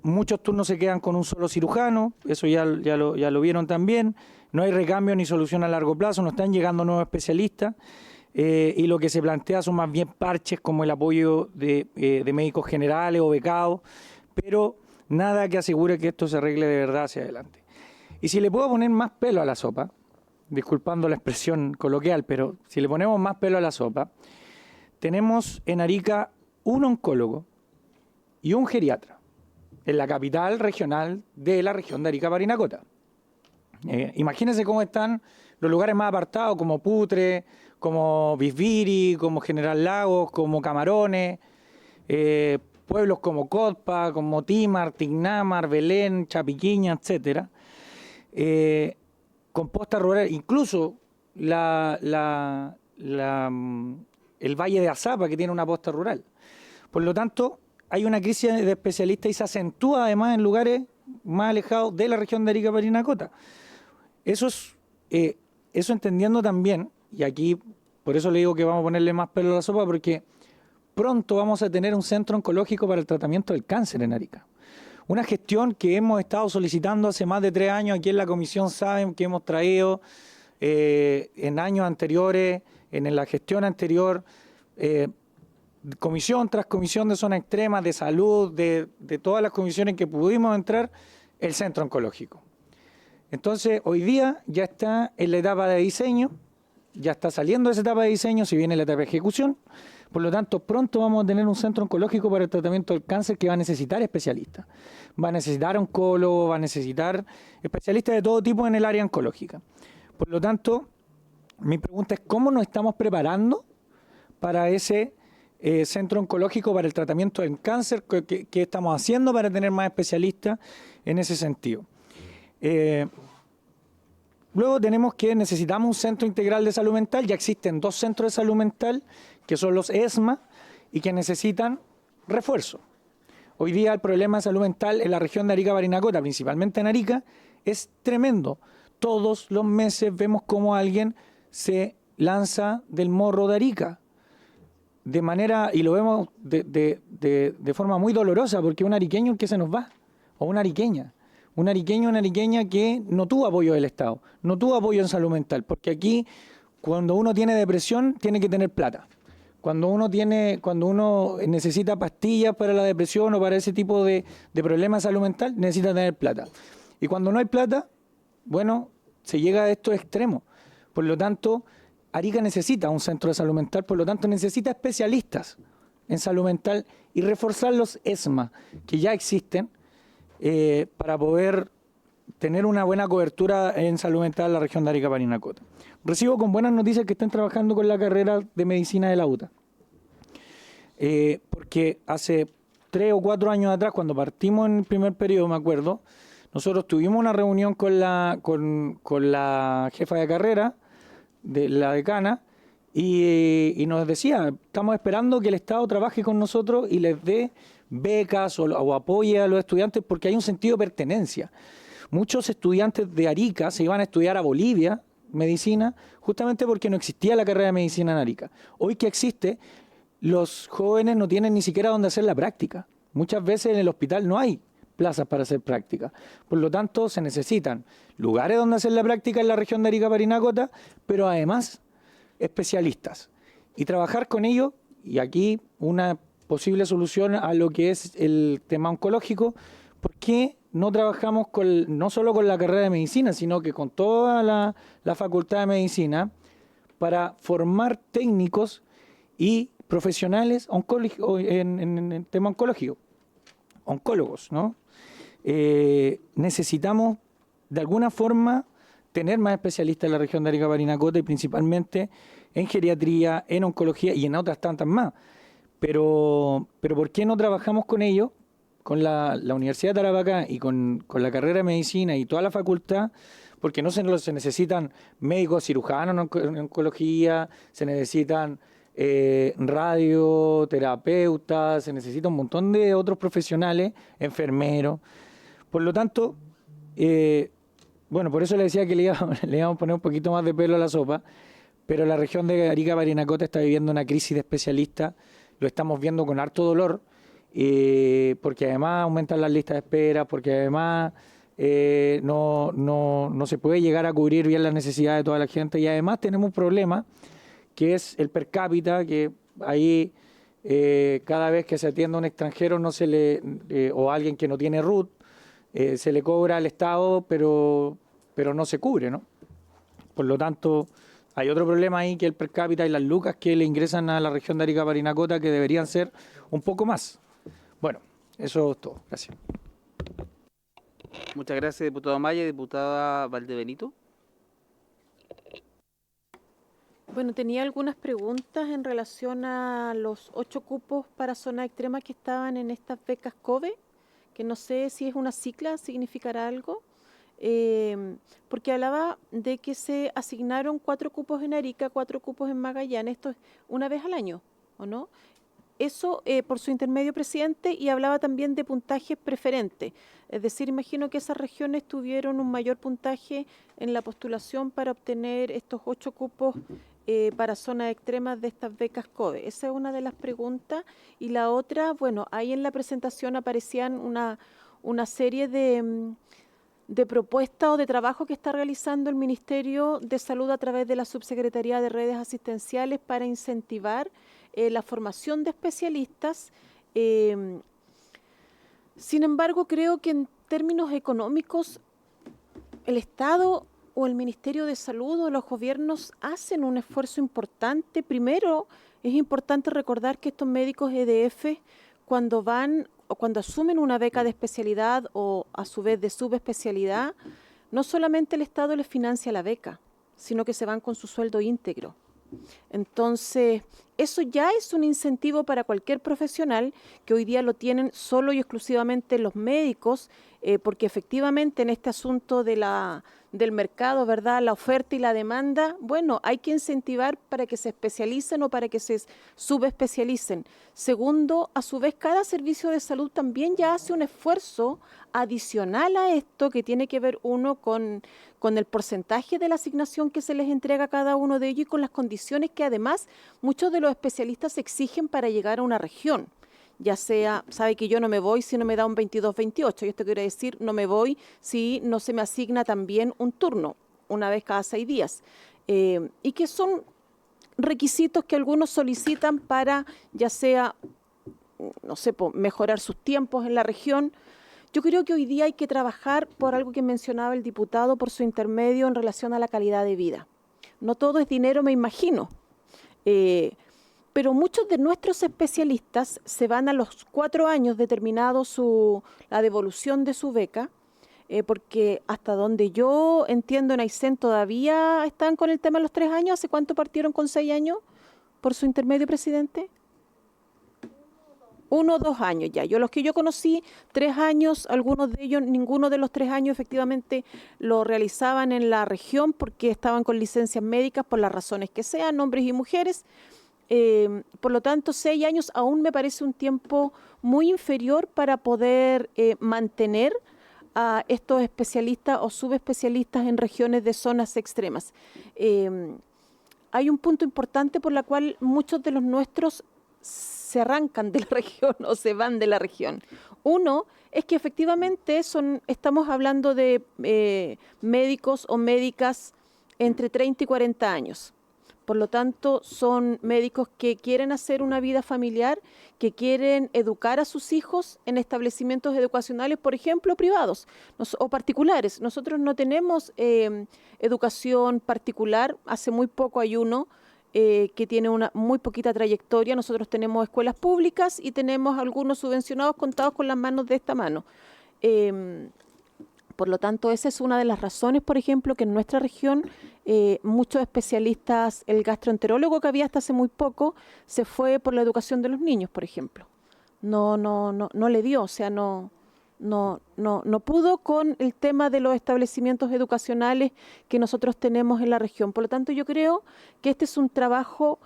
Muchos turnos se quedan con un solo cirujano, eso ya lo vieron también. No hay recambio ni solución a largo plazo, no están llegando nuevos especialistas. Y lo que se plantea son más bien parches como el apoyo de médicos generales o becados, pero nada que asegure que esto se arregle de verdad hacia adelante. Y si le puedo poner más pelo a la sopa, disculpando la expresión coloquial, pero si le ponemos más pelo a la sopa, tenemos en Arica un oncólogo y un geriatra en la capital regional de la región de Arica-Parinacota. Imagínense cómo están los lugares más apartados, como Putre, como Bisbiri, como General Lagos, como Camarones, pueblos como Codpa, como Tímar, Tignamar, Belén, Chapiquiña, etcétera, con posta rural, incluso el Valle de Azapa, que tiene una posta rural. Por lo tanto, hay una crisis de especialistas y se acentúa además en lugares más alejados de la región de Arica-Parinacota. Eso entendiendo también, y aquí por eso le digo que vamos a ponerle más pelo a la sopa, porque pronto vamos a tener un centro oncológico para el tratamiento del cáncer en Arica. Una gestión que hemos estado solicitando hace más de 3 años, aquí en la comisión saben que hemos traído en años anteriores, en la gestión anterior, comisión tras comisión de zona extrema, de salud, de todas las comisiones que pudimos entrar, el centro oncológico. Entonces, hoy día ya está en la etapa de diseño, ya está saliendo de esa etapa de diseño, si viene la etapa de ejecución. Por lo tanto, pronto vamos a tener un centro oncológico para el tratamiento del cáncer que va a necesitar especialistas. Va a necesitar oncólogos, va a necesitar especialistas de todo tipo en el área oncológica. Por lo tanto, mi pregunta es, ¿cómo nos estamos preparando para ese centro oncológico para el tratamiento del cáncer? ¿Qué estamos haciendo para tener más especialistas en ese sentido? Luego tenemos que necesitamos un centro integral de salud mental. Ya existen 2 centros de salud mental, que son los ESMA, y que necesitan refuerzo. Hoy día el problema de salud mental en la región de Arica-Parinacota, principalmente en Arica, es tremendo. Todos los meses vemos cómo alguien se lanza del morro de Arica. De manera, y lo vemos de forma muy dolorosa, porque es un ariqueño el que se nos va, o una ariqueña. Un ariqueño, una ariqueña que no tuvo apoyo del Estado, no tuvo apoyo en salud mental, porque aquí cuando uno tiene depresión tiene que tener plata. Cuando uno necesita pastillas para la depresión o para ese tipo de problemas de salud mental, necesita tener plata. Y cuando no hay plata, bueno, se llega a estos extremos. Por lo tanto, Arica necesita un centro de salud mental, por lo tanto necesita especialistas en salud mental y reforzar los ESMA, que ya existen, para poder tener una buena cobertura en salud mental en la región de Arica-Parinacota. Recibo con buenas noticias que estén trabajando con la carrera de medicina de la UTA. Porque hace 3 o 4 años atrás, cuando partimos en el primer periodo, me acuerdo, nosotros tuvimos una reunión con la jefa de carrera de la decana, y nos decía, estamos esperando que el Estado trabaje con nosotros y les dé becas o apoye a los estudiantes porque hay un sentido de pertenencia. Muchos estudiantes de Arica se iban a estudiar a Bolivia medicina justamente porque no existía la carrera de medicina en Arica. Hoy que existe, los jóvenes no tienen ni siquiera dónde hacer la práctica. Muchas veces en el hospital no hay plazas para hacer práctica. Por lo tanto, se necesitan lugares donde hacer la práctica en la región de Arica-Parinacota, pero además especialistas. Y trabajar con ellos, y aquí una posible solución a lo que es el tema oncológico, ¿por qué no trabajamos no solo con la carrera de medicina, sino que con toda la facultad de medicina para formar técnicos y profesionales en el tema oncológico? Oncólogos, ¿no? Necesitamos de alguna forma tener más especialistas en la región de Arica-Parinacota y principalmente en geriatría, en oncología y en otras tantas más. Pero ¿por qué no trabajamos con ellos, con la Universidad de Tarapacá y con la carrera de medicina y toda la facultad? Porque no se necesitan médicos cirujanos en oncología, se necesitan radioterapeutas, se necesita un montón de otros profesionales, enfermeros. Por lo tanto, bueno, por eso le decía que le íbamos a poner un poquito más de pelo a la sopa, pero la región de Arica-Parinacota está viviendo una crisis de especialistas, lo estamos viendo con harto dolor, porque además aumentan las listas de espera, porque además no se puede llegar a cubrir bien las necesidades de toda la gente, y además tenemos un problema que es el per cápita, que ahí cada vez que se atiende a un extranjero o a alguien que no tiene RUT, se le cobra al Estado, pero no se cubre, ¿no? Por lo tanto, hay otro problema ahí, que el per cápita y las lucas que le ingresan a la región de Arica-Parinacota, que deberían ser un poco más. Bueno, eso es todo. Gracias. Muchas gracias, diputado Maya. Diputada Valdebenito. Bueno, tenía algunas preguntas en relación a los 8 cupos para zona extrema que estaban en estas becas COVE, que no sé si es una sigla, significará algo, porque hablaba de que se asignaron 4 cupos en Arica, 4 cupos en Magallanes, esto es una vez al año, ¿o no? Eso por su intermedio, presidente, y hablaba también de puntajes preferentes. Es decir, imagino que esas regiones tuvieron un mayor puntaje en la postulación para obtener estos 8 cupos para zonas extremas de estas becas COVE. Esa es una de las preguntas. Y la otra, bueno, ahí en la presentación aparecían una serie de propuestas o de trabajo que está realizando el Ministerio de Salud a través de la Subsecretaría de Redes Asistenciales para incentivar la formación de especialistas. Sin embargo, creo que en términos económicos el Estado o el Ministerio de Salud o los gobiernos hacen un esfuerzo importante. Primero, es importante recordar que estos médicos EDF, cuando van o cuando asumen una beca de especialidad o a su vez de subespecialidad, no solamente el Estado les financia la beca, sino que se van con su sueldo íntegro. Entonces, eso ya es un incentivo para cualquier profesional, que hoy día lo tienen solo y exclusivamente los médicos, porque efectivamente en este asunto del mercado, ¿verdad?, la oferta y la demanda, bueno, hay que incentivar para que se especialicen o para que se subespecialicen. Segundo, a su vez, cada servicio de salud también ya hace un esfuerzo adicional a esto, que tiene que ver uno con el porcentaje de la asignación que se les entrega a cada uno de ellos y con las condiciones que además muchos de los especialistas exigen para llegar a una región. Ya sea, sabe que yo no me voy si no me da un 22-28, y esto quiere decir no me voy si no se me asigna también un turno, una vez cada 6 días, y que son requisitos que algunos solicitan para, ya sea, no sé, mejorar sus tiempos en la región. Yo creo que hoy día hay que trabajar por algo que mencionaba el diputado por su intermedio en relación a la calidad de vida. No todo es dinero, me imagino, pero muchos de nuestros especialistas se van a los 4 años determinado la devolución de su beca, porque hasta donde yo entiendo en Aysén todavía están con el tema de los 3 años. ¿Hace cuánto partieron con 6 años por su intermedio, presidente? 1 o 2 años ya. Los que yo conocí, 3 años, algunos de ellos, ninguno de los 3 años efectivamente lo realizaban en la región porque estaban con licencias médicas por las razones que sean, hombres y mujeres. Por lo tanto, 6 años aún me parece un tiempo muy inferior para poder mantener a estos especialistas o subespecialistas en regiones de zonas extremas. Hay un punto importante por la cual muchos de los nuestros se arrancan de la región o se van de la región. Uno es que efectivamente estamos hablando de médicos o médicas entre 30 y 40 años. Por lo tanto, son médicos que quieren hacer una vida familiar, que quieren educar a sus hijos en establecimientos educacionales, por ejemplo, privados o particulares. Nosotros no tenemos educación particular, hace muy poco hay uno que tiene una muy poquita trayectoria. Nosotros tenemos escuelas públicas y tenemos algunos subvencionados contados con las manos de esta mano. Por lo tanto, esa es una de las razones, por ejemplo, que en nuestra región muchos especialistas, el gastroenterólogo que había hasta hace muy poco, se fue por la educación de los niños, por ejemplo. No le dio, o sea, no pudo con el tema de los establecimientos educacionales que nosotros tenemos en la región. Por lo tanto, yo creo que este es un trabajo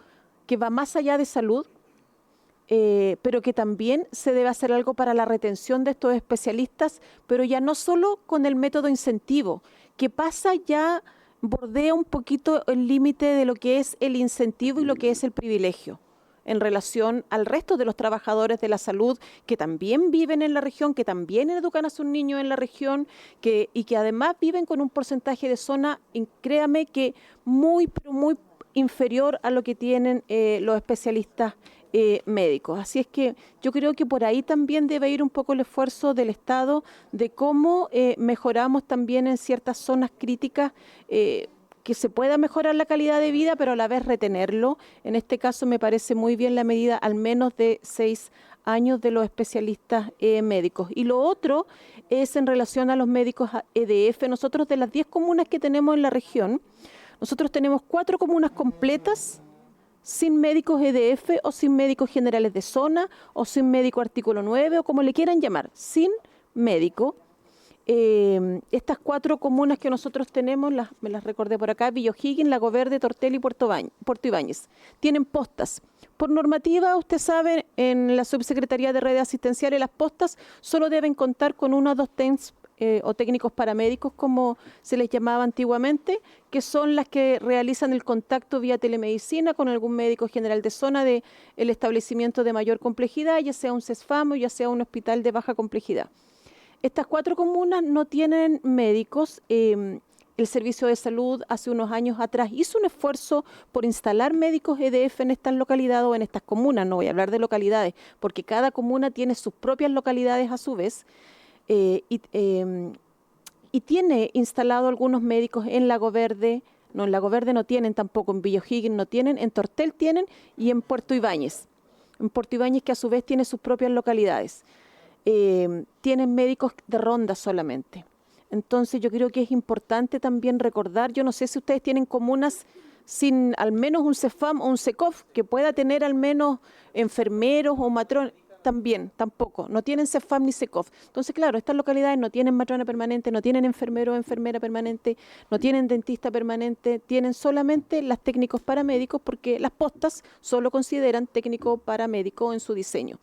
que va más allá de salud, pero que también se debe hacer algo para la retención de estos especialistas, pero ya no solo con el método incentivo, que pasa ya, bordea un poquito el límite de lo que es el incentivo y lo que es el privilegio en relación al resto de los trabajadores de la salud que también viven en la región, que también educan a sus niños en la región y que además viven con un porcentaje de zona, créame que muy inferior a lo que tienen los especialistas médicos. Así es que yo creo que por ahí también debe ir un poco el esfuerzo del Estado de cómo mejoramos también en ciertas zonas críticas que se pueda mejorar la calidad de vida, pero a la vez retenerlo. En este caso me parece muy bien la medida al menos de 6 años de los especialistas médicos. Y lo otro es en relación a los médicos EDF. Nosotros de las 10 comunas que tenemos en la región, nosotros tenemos 4 comunas completas sin médicos EDF o sin médicos generales de zona o sin médico artículo 9 o como le quieran llamar, sin médico. Estas 4 comunas que nosotros tenemos, me las recordé por acá, Villa O'Higgins, Lago Verde, Tortel y Puerto Ibáñez, tienen postas. Por normativa, usted sabe, en la Subsecretaría de Redes Asistenciales, las postas solo deben contar con 1 o 2 TENS o técnicos paramédicos, como se les llamaba antiguamente, que son las que realizan el contacto vía telemedicina con algún médico general de zona del establecimiento de mayor complejidad, ya sea un CESFAM o ya sea un hospital de baja complejidad. Estas 4 comunas no tienen médicos. El Servicio de Salud hace unos años atrás hizo un esfuerzo por instalar médicos EDF en estas localidades o en estas comunas. No voy a hablar de localidades, porque cada comuna tiene sus propias localidades a su vez. Y tiene instalado algunos médicos en Lago Verde. No, en Lago Verde no tienen tampoco, en Villa O'Higgins no tienen, en Tortel tienen y en Puerto Ibáñez. En Puerto Ibáñez, que a su vez tiene sus propias localidades. Tienen médicos de ronda solamente. Entonces yo creo que es importante también recordar, yo no sé si ustedes tienen comunas sin al menos un CEFAM o un CECOF, que pueda tener al menos enfermeros o matrones. También, tampoco, no tienen CEFAM ni CECOF. Entonces, claro, estas localidades no tienen matrona permanente, no tienen enfermero o enfermera permanente, no tienen dentista permanente, tienen solamente las técnicos paramédicos, porque las postas solo consideran técnico paramédico en su diseño.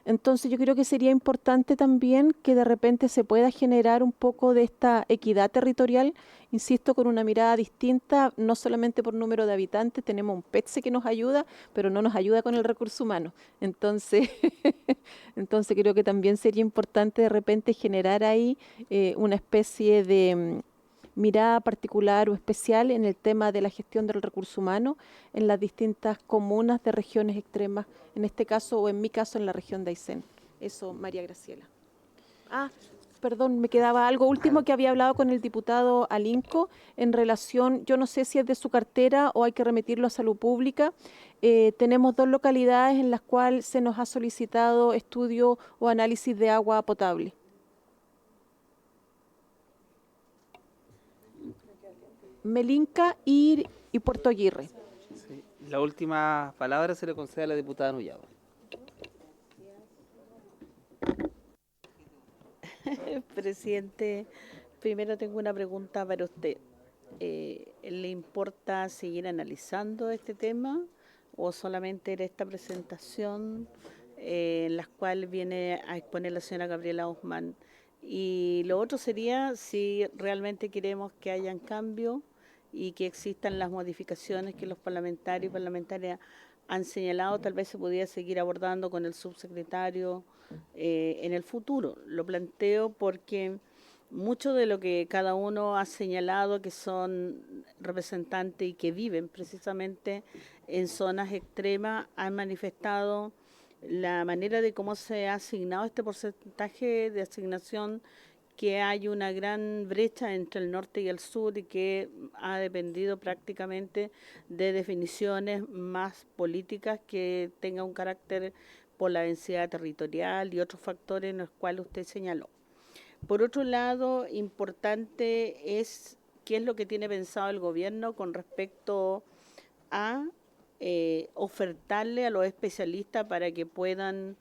Entonces yo creo que sería importante también que de repente se pueda generar un poco de esta equidad territorial, insisto, con una mirada distinta, no solamente por número de habitantes. Tenemos un PETSE que nos ayuda, pero no nos ayuda con el recurso humano. Entonces creo que también sería importante de repente generar ahí una especie de mirada particular o especial en el tema de la gestión del recurso humano en las distintas comunas de regiones extremas, en este caso o en mi caso en la región de Aysén. Eso, María Graciela. Perdón, me quedaba algo último que había hablado con el diputado Alinco en relación, yo no sé si es de su cartera o hay que remitirlo a Salud Pública. Tenemos 2 localidades en las cuales se nos ha solicitado estudio o análisis de agua potable. Melinca y Puerto Aguirre. Sí. La última palabra se le concede a la diputada Nullado. Presidente, primero tengo una pregunta para usted. ¿Le importa seguir analizando este tema o solamente era esta presentación en la cual viene a exponer la señora Gabriela Hoffmann? Y lo otro sería si realmente queremos que hayan cambios y que existan las modificaciones que los parlamentarios y parlamentarias han señalado, tal vez se podía seguir abordando con el subsecretario en el futuro. Lo planteo porque mucho de lo que cada uno ha señalado, que son representantes y que viven precisamente en zonas extremas, han manifestado la manera de cómo se ha asignado este porcentaje de asignación, que hay una gran brecha entre el norte y el sur y que ha dependido prácticamente de definiciones más políticas que tengan un carácter por la densidad territorial y otros factores en los cuales usted señaló. Por otro lado, importante es qué es lo que tiene pensado el gobierno con respecto a ofertarle a los especialistas para que puedan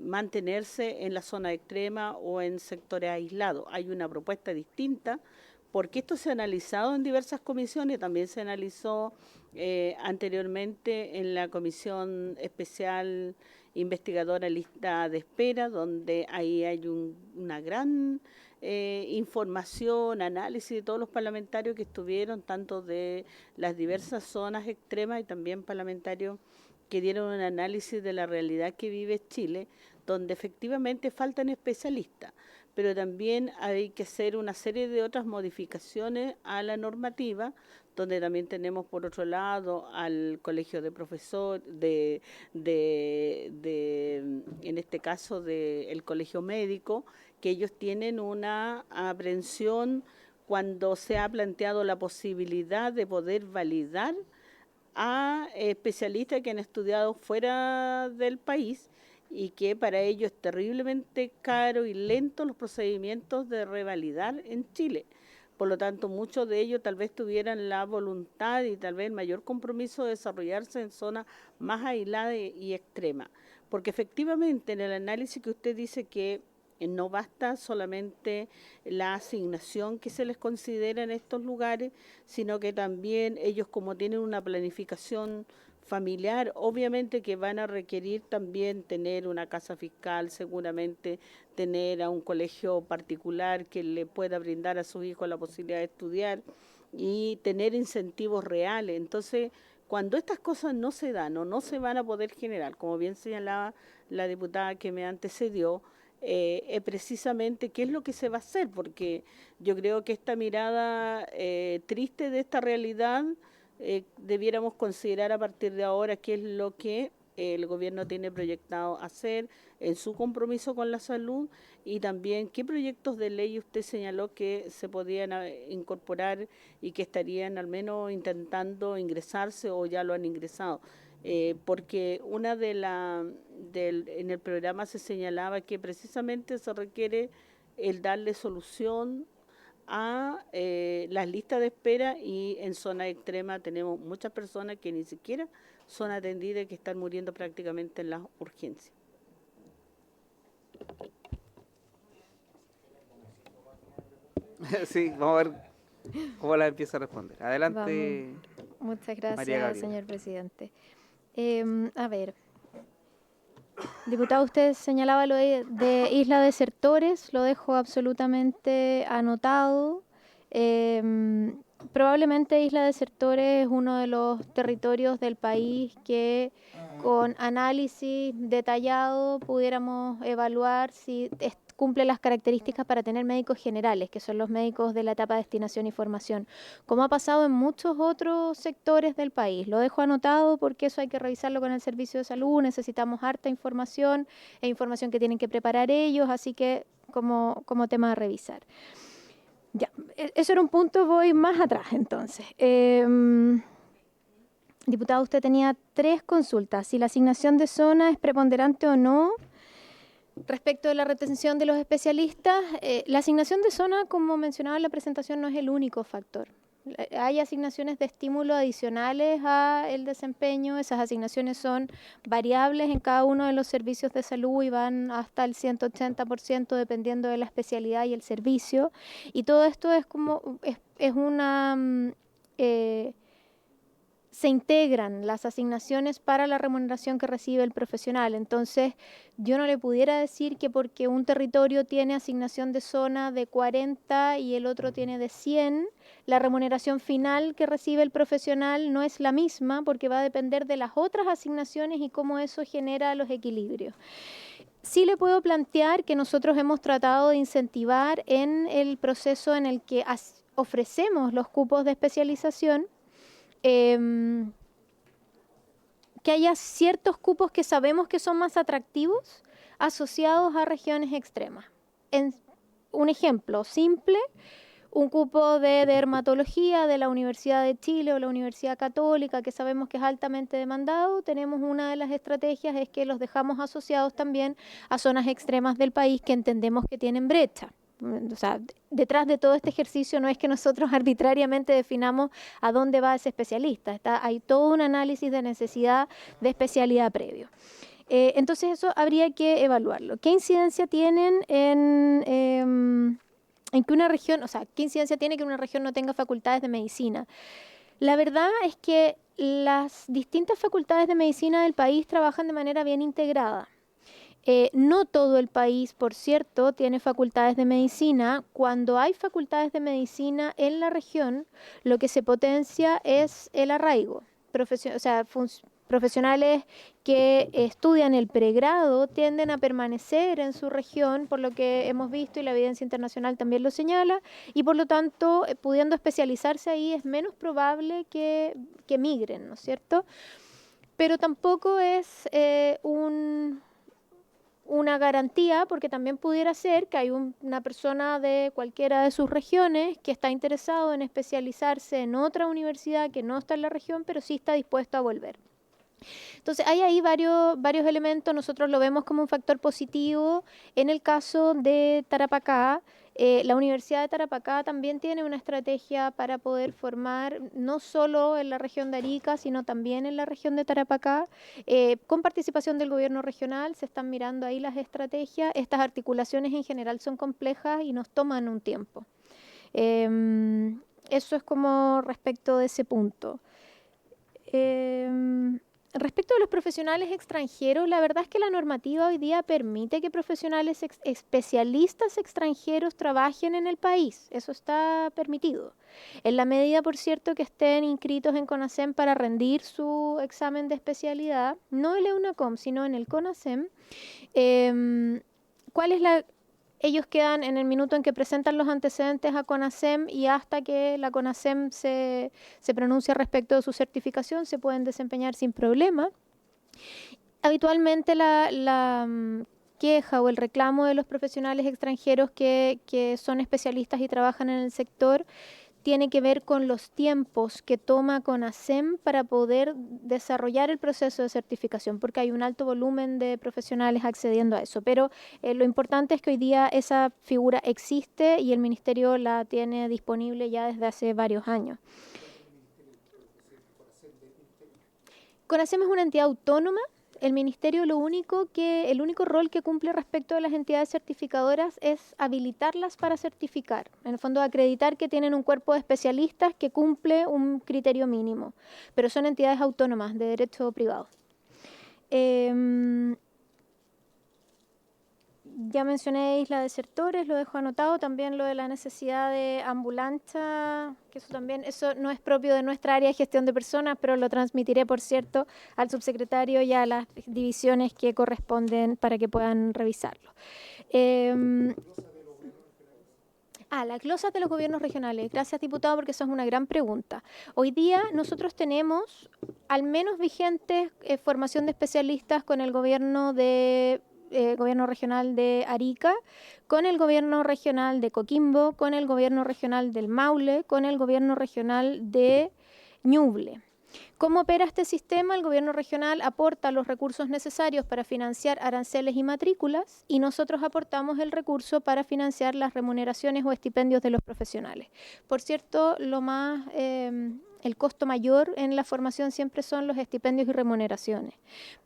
mantenerse en la zona extrema o en sectores aislados. Hay una propuesta distinta, porque esto se ha analizado en diversas comisiones, también se analizó anteriormente en la Comisión Especial Investigadora Lista de Espera, donde ahí hay una gran información, análisis de todos los parlamentarios que estuvieron, tanto de las diversas zonas extremas y también parlamentarios que dieron un análisis de la realidad que vive Chile, donde efectivamente faltan especialistas, pero también hay que hacer una serie de otras modificaciones a la normativa, donde también tenemos por otro lado al colegio de profesores, en este caso del colegio médico, que ellos tienen una aprehensión cuando se ha planteado la posibilidad de poder validar a especialistas que han estudiado fuera del país y que para ellos es terriblemente caro y lento los procedimientos de revalidar en Chile. Por lo tanto, muchos de ellos tal vez tuvieran la voluntad y tal vez el mayor compromiso de desarrollarse en zonas más aisladas y extremas. Porque efectivamente en el análisis que usted dice que no basta solamente la asignación que se les considera en estos lugares, sino que también ellos, como tienen una planificación familiar, obviamente que van a requerir también tener una casa fiscal, seguramente tener a un colegio particular que le pueda brindar a sus hijos la posibilidad de estudiar y tener incentivos reales. Entonces, cuando estas cosas no se dan o no se van a poder generar, como bien señalaba la diputada que me antecedió, precisamente qué es lo que se va a hacer, porque yo creo que esta mirada triste de esta realidad debiéramos considerar a partir de ahora qué es lo que el gobierno tiene proyectado hacer en su compromiso con la salud y también qué proyectos de ley usted señaló que se podían incorporar y que estarían al menos intentando ingresarse o ya lo han ingresado. Porque en el programa se señalaba que precisamente se requiere el darle solución a las listas de espera, y en zona extrema tenemos muchas personas que ni siquiera son atendidas y que están muriendo prácticamente en las urgencias. Sí, vamos a ver cómo la empieza a responder. Adelante. Vamos. Muchas gracias, María Gabriela. señor presidente. A ver, diputado, usted señalaba lo de Isla Desertores, lo dejo absolutamente anotado. Probablemente Isla Desertores es uno de los territorios del país que con análisis detallado pudiéramos evaluar si cumple las características para tener médicos generales, que son los médicos de la etapa de destinación y formación, como ha pasado en muchos otros sectores del país. Lo dejo anotado porque eso hay que revisarlo con el Servicio de Salud, necesitamos harta información e información que tienen que preparar ellos, así que como tema a revisar. Ya, eso era un punto, voy más atrás entonces. Diputado, usted tenía 3 consultas, si la asignación de zona es preponderante o no. Respecto de la retención de los especialistas, la asignación de zona, como mencionaba en la presentación, no es el único factor. Hay asignaciones de estímulo adicionales al desempeño. Esas asignaciones son variables en cada uno de los servicios de salud y van hasta el 180% dependiendo de la especialidad y el servicio. Y todo esto es como, es una... se integran las asignaciones para la remuneración que recibe el profesional. Entonces, yo no le pudiera decir que porque un territorio tiene asignación de zona de 40 y el otro tiene de 100, la remuneración final que recibe el profesional no es la misma, porque va a depender de las otras asignaciones y cómo eso genera los equilibrios. Sí le puedo plantear que nosotros hemos tratado de incentivar en el proceso en el que ofrecemos los cupos de especialización, que haya ciertos cupos que sabemos que son más atractivos asociados a regiones extremas. Un ejemplo simple, un cupo de dermatología de la Universidad de Chile o la Universidad Católica, que sabemos que es altamente demandado. Tenemos una de las estrategias, es que los dejamos asociados también a zonas extremas del país que entendemos que tienen brecha. O sea, detrás de todo este ejercicio no es que nosotros arbitrariamente definamos a dónde va ese especialista. Hay todo un análisis de necesidad de especialidad previo. Entonces eso habría que evaluarlo. ¿Qué incidencia tienen en que una región, o sea, qué incidencia tiene que una región no tenga facultades de medicina? La verdad es que las distintas facultades de medicina del país trabajan de manera bien integrada. No todo el país, por cierto, tiene facultades de medicina. Cuando hay facultades de medicina en la región, lo que se potencia es el arraigo. Profesionales que estudian el pregrado tienden a permanecer en su región, por lo que hemos visto y la evidencia internacional también lo señala, y por lo tanto, pudiendo especializarse ahí, es menos probable que migren, ¿no es cierto? Pero tampoco es una garantía, porque también pudiera ser que hay una persona de cualquiera de sus regiones que está interesado en especializarse en otra universidad que no está en la región, pero sí está dispuesto a volver. Entonces, hay ahí varios elementos. Nosotros lo vemos como un factor positivo. En el caso de Tarapacá, la Universidad de Tarapacá también tiene una estrategia para poder formar no solo en la región de Arica, sino también en la región de Tarapacá. Con participación del gobierno regional se están mirando ahí las estrategias. Estas articulaciones en general son complejas y nos toman un tiempo. Eso es como respecto de ese punto. Respecto a los profesionales extranjeros, la verdad es que la normativa hoy día permite que profesionales especialistas extranjeros trabajen en el país. Eso está permitido. En la medida, por cierto, que estén inscritos en CONASEM para rendir su examen de especialidad, no en la EUNACOM, sino en el CONASEM, ¿cuál es la...? Ellos quedan en el minuto en que presentan los antecedentes a CONASEM y hasta que la CONASEM se pronuncia respecto de su certificación, se pueden desempeñar sin problema. Habitualmente la queja o el reclamo de los profesionales extranjeros que son especialistas y trabajan en el sector tiene que ver con los tiempos que toma CONASEM para poder desarrollar el proceso de certificación, porque hay un alto volumen de profesionales accediendo a eso. Pero lo importante es que hoy día esa figura existe y el Ministerio la tiene disponible ya desde hace varios años. CONASEM es una entidad autónoma. El Ministerio el único rol que cumple respecto a las entidades certificadoras es habilitarlas para certificar. En el fondo, acreditar que tienen un cuerpo de especialistas que cumple un criterio mínimo. Pero son entidades autónomas de derecho privado. Ya mencioné Isla Desertores, lo dejo anotado. También lo de la necesidad de ambulancia, que eso no es propio de nuestra área de gestión de personas, pero lo transmitiré, por cierto, al subsecretario y a las divisiones que corresponden para que puedan revisarlo. Las glosas de los gobiernos regionales. Gracias, diputado, porque eso es una gran pregunta. Hoy día nosotros tenemos al menos vigentes formación de especialistas con el gobierno regional de Arica, con el gobierno regional de Coquimbo, con el gobierno regional del Maule, con el gobierno regional de Ñuble. ¿Cómo opera este sistema? El gobierno regional aporta los recursos necesarios para financiar aranceles y matrículas y nosotros aportamos el recurso para financiar las remuneraciones o estipendios de los profesionales. Por cierto, el costo mayor en la formación siempre son los estipendios y remuneraciones,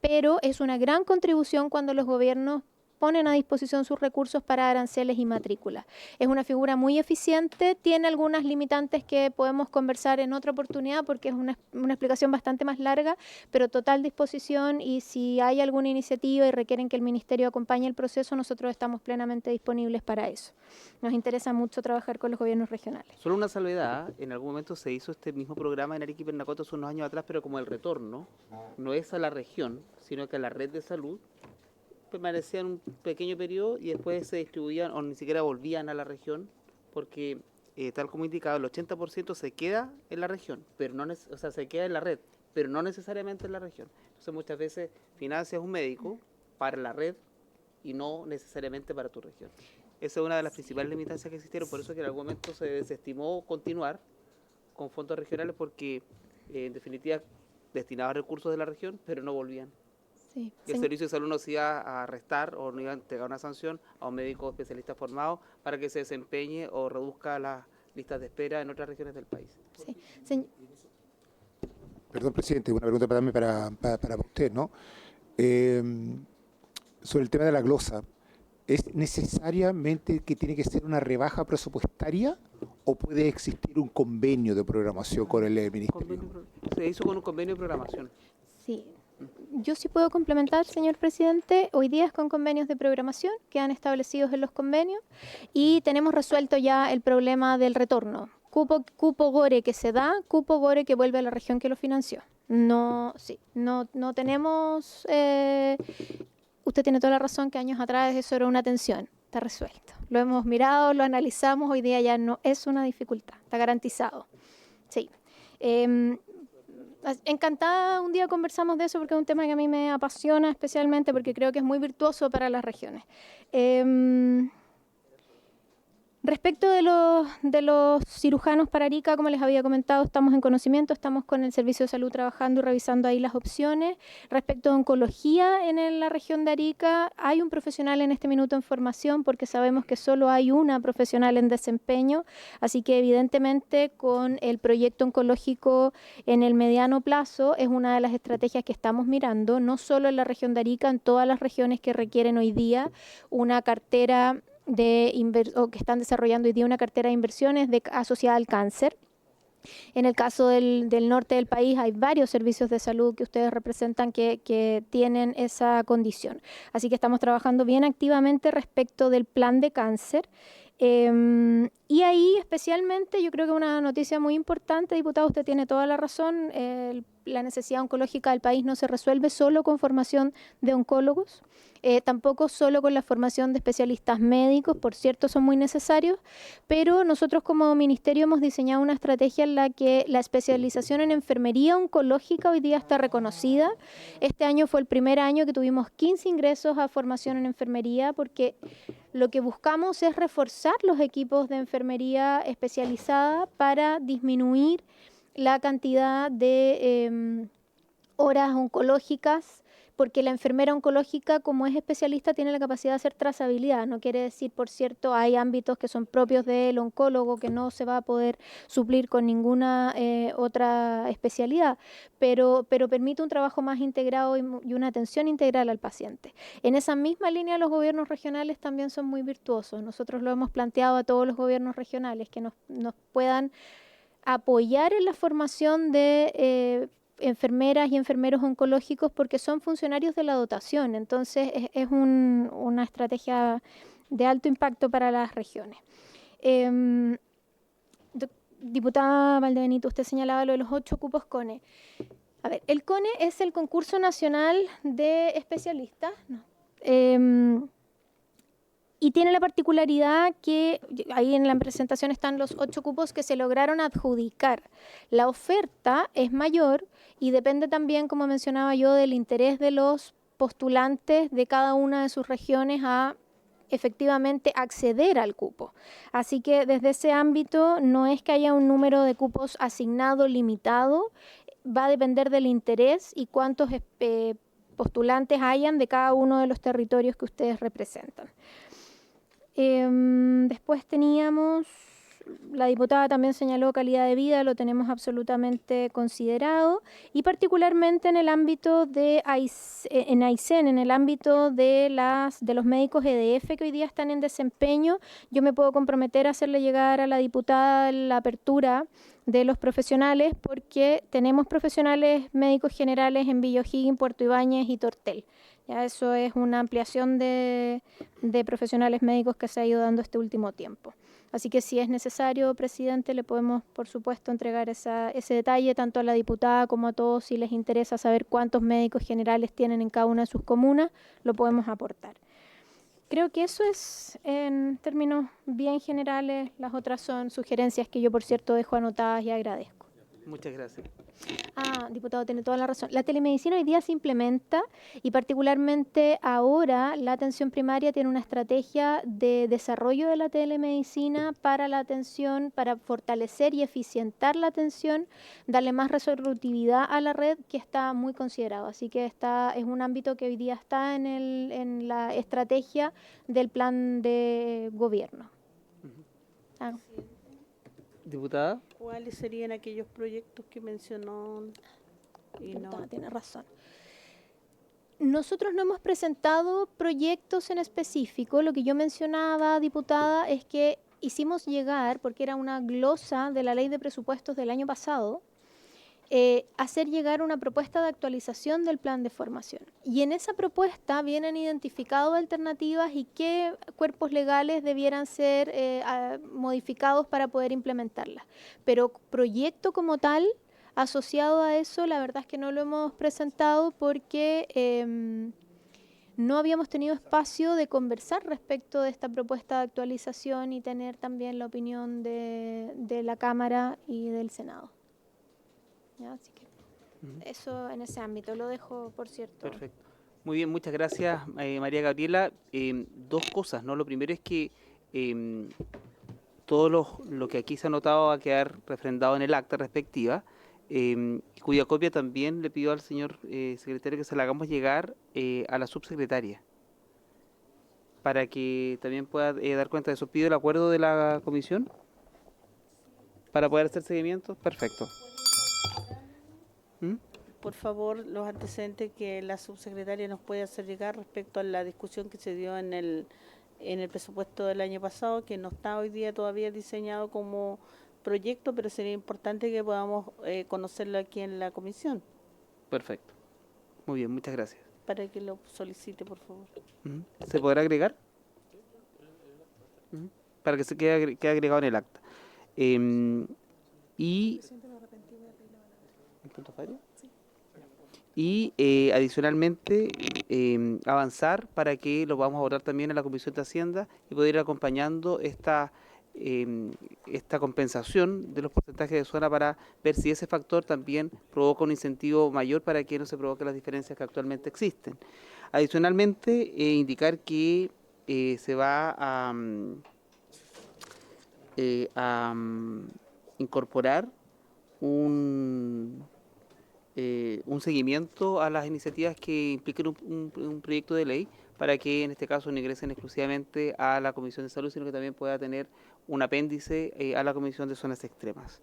pero es una gran contribución cuando los gobiernos ponen a disposición sus recursos para aranceles y matrículas. Es una figura muy eficiente, tiene algunas limitantes que podemos conversar en otra oportunidad porque es una explicación bastante más larga, pero total disposición, y si hay alguna iniciativa y requieren que el Ministerio acompañe el proceso, nosotros estamos plenamente disponibles para eso. Nos interesa mucho trabajar con los gobiernos regionales. Solo una salvedad, en algún momento se hizo este mismo programa en Arica y Parinacota hace unos años atrás, pero como el retorno no es a la región, sino que a la red de salud, permanecían un pequeño periodo y después se distribuían o ni siquiera volvían a la región, porque tal como indicaba, el 80% se queda en la región, pero no se queda en la red, pero no necesariamente en la región. Entonces muchas veces financias un médico para la red y no necesariamente para tu región. Esa es una de las principales limitancias que existieron, por eso que en algún momento se desestimó continuar con fondos regionales porque en definitiva destinaban recursos de la región, pero no volvían. Sí, y el servicio de salud no se iba a arrestar o no iba a entregar una sanción a un médico especialista formado para que se desempeñe o reduzca las listas de espera en otras regiones del país. Sí. Perdón, presidente, una pregunta también para usted, ¿no? Sobre el tema de la glosa, ¿es necesariamente que tiene que ser una rebaja presupuestaria o puede existir un convenio de programación con el Ministerio? Se hizo con un convenio de programación. Sí. Yo sí puedo complementar, señor presidente. Hoy día es con convenios de programación que han establecidos en los convenios y tenemos resuelto ya el problema del retorno. Cupo GORE que se da, cupo GORE que vuelve a la región que lo financió. No tenemos... usted tiene toda la razón que años atrás eso era una tensión. Está resuelto. Lo hemos mirado, lo analizamos, hoy día ya no es una dificultad, está garantizado. Sí. Encantada, un día conversamos de eso porque es un tema que a mí me apasiona especialmente porque creo que es muy virtuoso para las regiones. Respecto de los cirujanos para Arica, como les había comentado, estamos en conocimiento, estamos con el Servicio de Salud trabajando y revisando ahí las opciones. Respecto a oncología en la región de Arica, hay un profesional en este minuto en formación porque sabemos que solo hay una profesional en desempeño, así que evidentemente con el proyecto oncológico en el mediano plazo es una de las estrategias que estamos mirando, no solo en la región de Arica, en todas las regiones que requieren hoy día una cartera o que están desarrollando hoy día una cartera de inversiones asociada al cáncer. En el caso del norte del país hay varios servicios de salud que ustedes representan que tienen esa condición. Así que estamos trabajando bien activamente respecto del plan de cáncer. Y ahí especialmente yo creo que una noticia muy importante, diputado, usted tiene toda la razón, la necesidad oncológica del país no se resuelve solo con formación de oncólogos, tampoco solo con la formación de especialistas médicos, por cierto son muy necesarios, pero nosotros como ministerio hemos diseñado una estrategia en la que la especialización en enfermería oncológica hoy día está reconocida. Este año fue el primer año que tuvimos 15 ingresos a formación en enfermería porque lo que buscamos es reforzar los equipos de enfermería especializada para disminuir la cantidad de horas oncológicas, porque la enfermera oncológica, como es especialista, tiene la capacidad de hacer trazabilidad. No quiere decir, por cierto, hay ámbitos que son propios del oncólogo que no se va a poder suplir con ninguna otra especialidad, pero permite un trabajo más integrado y una atención integral al paciente. En esa misma línea, los gobiernos regionales también son muy virtuosos. Nosotros lo hemos planteado a todos los gobiernos regionales, que nos puedan apoyar en la formación de enfermeras y enfermeros oncológicos porque son funcionarios de la dotación, entonces es una estrategia de alto impacto para las regiones. Diputada Valdebenito, usted señalaba lo de los 8 cupos CONE. A ver, el CONE es el concurso nacional de especialistas, ¿no? Y tiene la particularidad que ahí en la presentación están los 8 cupos que se lograron adjudicar. La oferta es mayor y depende también, como mencionaba yo, del interés de los postulantes de cada una de sus regiones a efectivamente acceder al cupo. Así que desde ese ámbito no es que haya un número de cupos asignado limitado. va a depender del interés y cuántos postulantes hayan de cada uno de los territorios que ustedes representan. Después teníamos, la diputada también señaló calidad de vida, lo tenemos absolutamente considerado, y particularmente en el ámbito de en Aysén, en el ámbito de los médicos EDF que hoy día están en desempeño, yo me puedo comprometer a hacerle llegar a la diputada la apertura de los profesionales, porque tenemos profesionales médicos generales en Villa O'Higgins, Puerto Ibáñez y Tortel. Ya eso es una ampliación de profesionales médicos que se ha ido dando este último tiempo. Así que si es necesario, presidente, le podemos, por supuesto, entregar ese detalle tanto a la diputada como a todos. Si les interesa saber cuántos médicos generales tienen en cada una de sus comunas, lo podemos aportar. Creo que eso es en términos bien generales. Las otras son sugerencias que yo, por cierto, dejo anotadas y agradezco. Muchas gracias. Diputado, tiene toda la razón. La telemedicina hoy día se implementa y particularmente ahora la atención primaria tiene una estrategia de desarrollo de la telemedicina para la atención, para fortalecer y eficientar la atención, darle más resolutividad a la red, que está muy considerado. Así que es un ámbito que hoy día está en la estrategia del plan de gobierno. Diputada. ¿Cuáles serían aquellos proyectos que mencionó? Diputada, tiene razón. Nosotros no hemos presentado proyectos en específico. Lo que yo mencionaba, diputada, es que hicimos llegar, porque era una glosa de la ley de presupuestos del año pasado, hacer llegar una propuesta de actualización del plan de formación. Y en esa propuesta vienen identificadas alternativas y qué cuerpos legales debieran ser modificados para poder implementarlas. Pero proyecto como tal, asociado a eso, la verdad es que no lo hemos presentado porque no habíamos tenido espacio de conversar respecto de esta propuesta de actualización y tener también la opinión de la Cámara y del Senado. ¿Ya? Así que eso en ese ámbito lo dejo, por cierto. Perfecto. Muy bien, muchas gracias, María Gabriela. Dos cosas, ¿no? Lo primero es que todo lo que aquí se ha anotado va a quedar refrendado en el acta respectiva, cuya copia también le pido al señor secretario que se la hagamos llegar a la subsecretaria, para que también pueda dar cuenta de eso. Pido el acuerdo de la comisión para poder hacer seguimiento. Perfecto. Por favor, los antecedentes que la subsecretaria nos puede hacer llegar respecto a la discusión que se dio en el presupuesto del año pasado, que no está hoy día todavía diseñado como proyecto, pero sería importante que podamos conocerlo aquí en la comisión. Perfecto. Muy bien, muchas gracias. Para que lo solicite, por favor. ¿Se podrá agregar? Para que se quede agregado en el acta. Y adicionalmente avanzar para que lo vamos a votar también en la Comisión de Hacienda y poder ir acompañando esta compensación de los porcentajes de zona para ver si ese factor también provoca un incentivo mayor para que no se provoquen las diferencias que actualmente existen. Adicionalmente, indicar que se va a incorporar un seguimiento a las iniciativas que impliquen un proyecto de ley, para que en este caso no ingresen exclusivamente a la Comisión de Salud, sino que también pueda tener un apéndice a la Comisión de Zonas Extremas.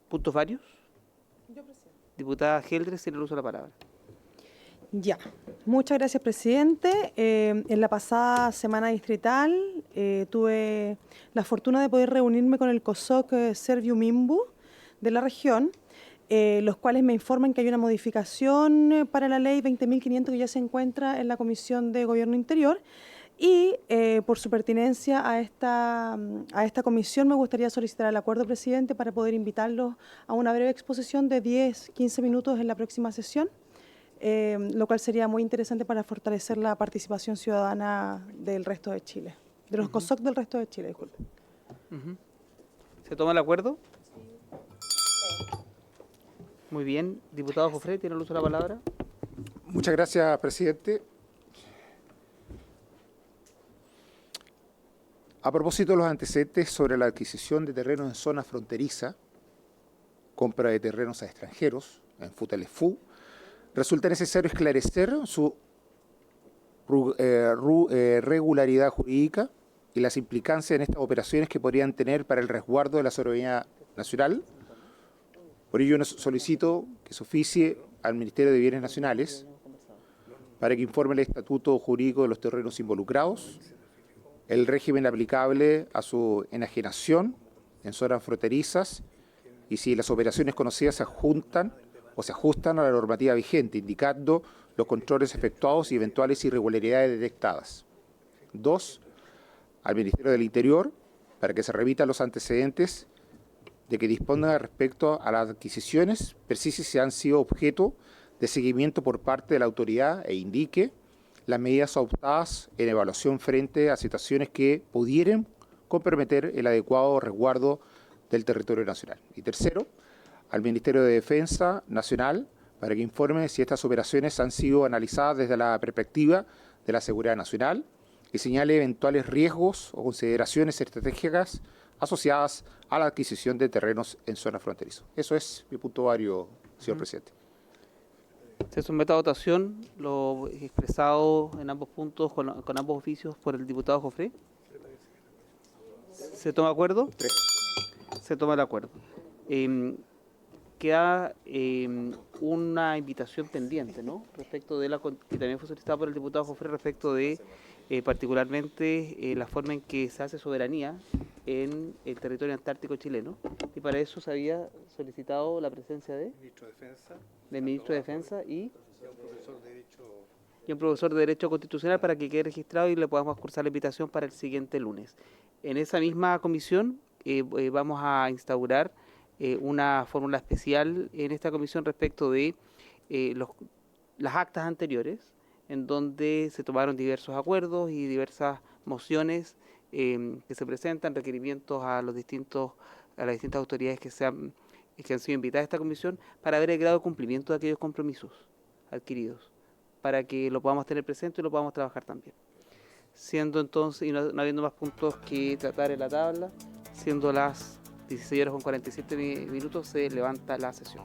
¿Puntos varios? Yo, presidente. Diputada Geldres, tiene el uso de la palabra. Ya, muchas gracias, presidente. En la pasada semana distrital tuve la fortuna de poder reunirme con el COSOC Serviu Mimbu de la región, los cuales me informan que hay una modificación para la ley 20.500 que ya se encuentra en la Comisión de Gobierno Interior, y por su pertinencia a esta comisión me gustaría solicitar el acuerdo, presidente, para poder invitarlos a una breve exposición de 10-15 minutos en la próxima sesión, lo cual sería muy interesante para fortalecer la participación ciudadana del resto de Chile, de los COSOC del resto de Chile, disculpe. ¿Se toma el acuerdo? Muy bien. Diputado Jofré, ¿tiene el uso de la palabra? Muchas gracias, presidente. A propósito de los antecedentes sobre la adquisición de terrenos en zona fronteriza, compra de terrenos a extranjeros, en Futalefu, resulta necesario esclarecer su regularidad jurídica y las implicancias en estas operaciones que podrían tener para el resguardo de la soberanía nacional. Por ello solicito que se oficie al Ministerio de Bienes Nacionales para que informe el estatuto jurídico de los terrenos involucrados, el régimen aplicable a su enajenación en zonas fronterizas y si las operaciones conocidas se ajustan a la normativa vigente, indicando los controles efectuados y eventuales irregularidades detectadas. 2. Al Ministerio del Interior, para que se revitan los antecedentes de que disponga respecto a las adquisiciones, precise si han sido objeto de seguimiento por parte de la autoridad e indique las medidas adoptadas en evaluación frente a situaciones que pudieran comprometer el adecuado resguardo del territorio nacional. Y tercero, al Ministerio de Defensa Nacional, para que informe si estas operaciones han sido analizadas desde la perspectiva de la seguridad nacional y señale eventuales riesgos o consideraciones estratégicas asociadas a la adquisición de terrenos en zonas fronterizas. Eso es mi punto vario, señor presidente. Se somete a votación lo expresado en ambos puntos con ambos oficios por el diputado Jofré. ¿Se toma acuerdo? Se toma el acuerdo. Queda una invitación pendiente, ¿no? Respecto de que también fue solicitada por el diputado Jofré respecto de particularmente la forma en que se hace soberanía en el territorio antártico chileno, y para eso se había solicitado la presencia del ministro de Defensa y un profesor de Derecho Constitucional para que quede registrado y le podamos cursar la invitación para el siguiente lunes. En esa misma comisión vamos a instaurar una fórmula especial en esta comisión respecto de las actas anteriores, en donde se tomaron diversos acuerdos y diversas mociones que se presentan, requerimientos a las distintas autoridades que han sido invitadas a esta comisión para ver el grado de cumplimiento de aquellos compromisos adquiridos, para que lo podamos tener presente y lo podamos trabajar también. Siendo entonces, y no habiendo más puntos que tratar en la tabla, siendo las 16:47 minutos, se levanta la sesión.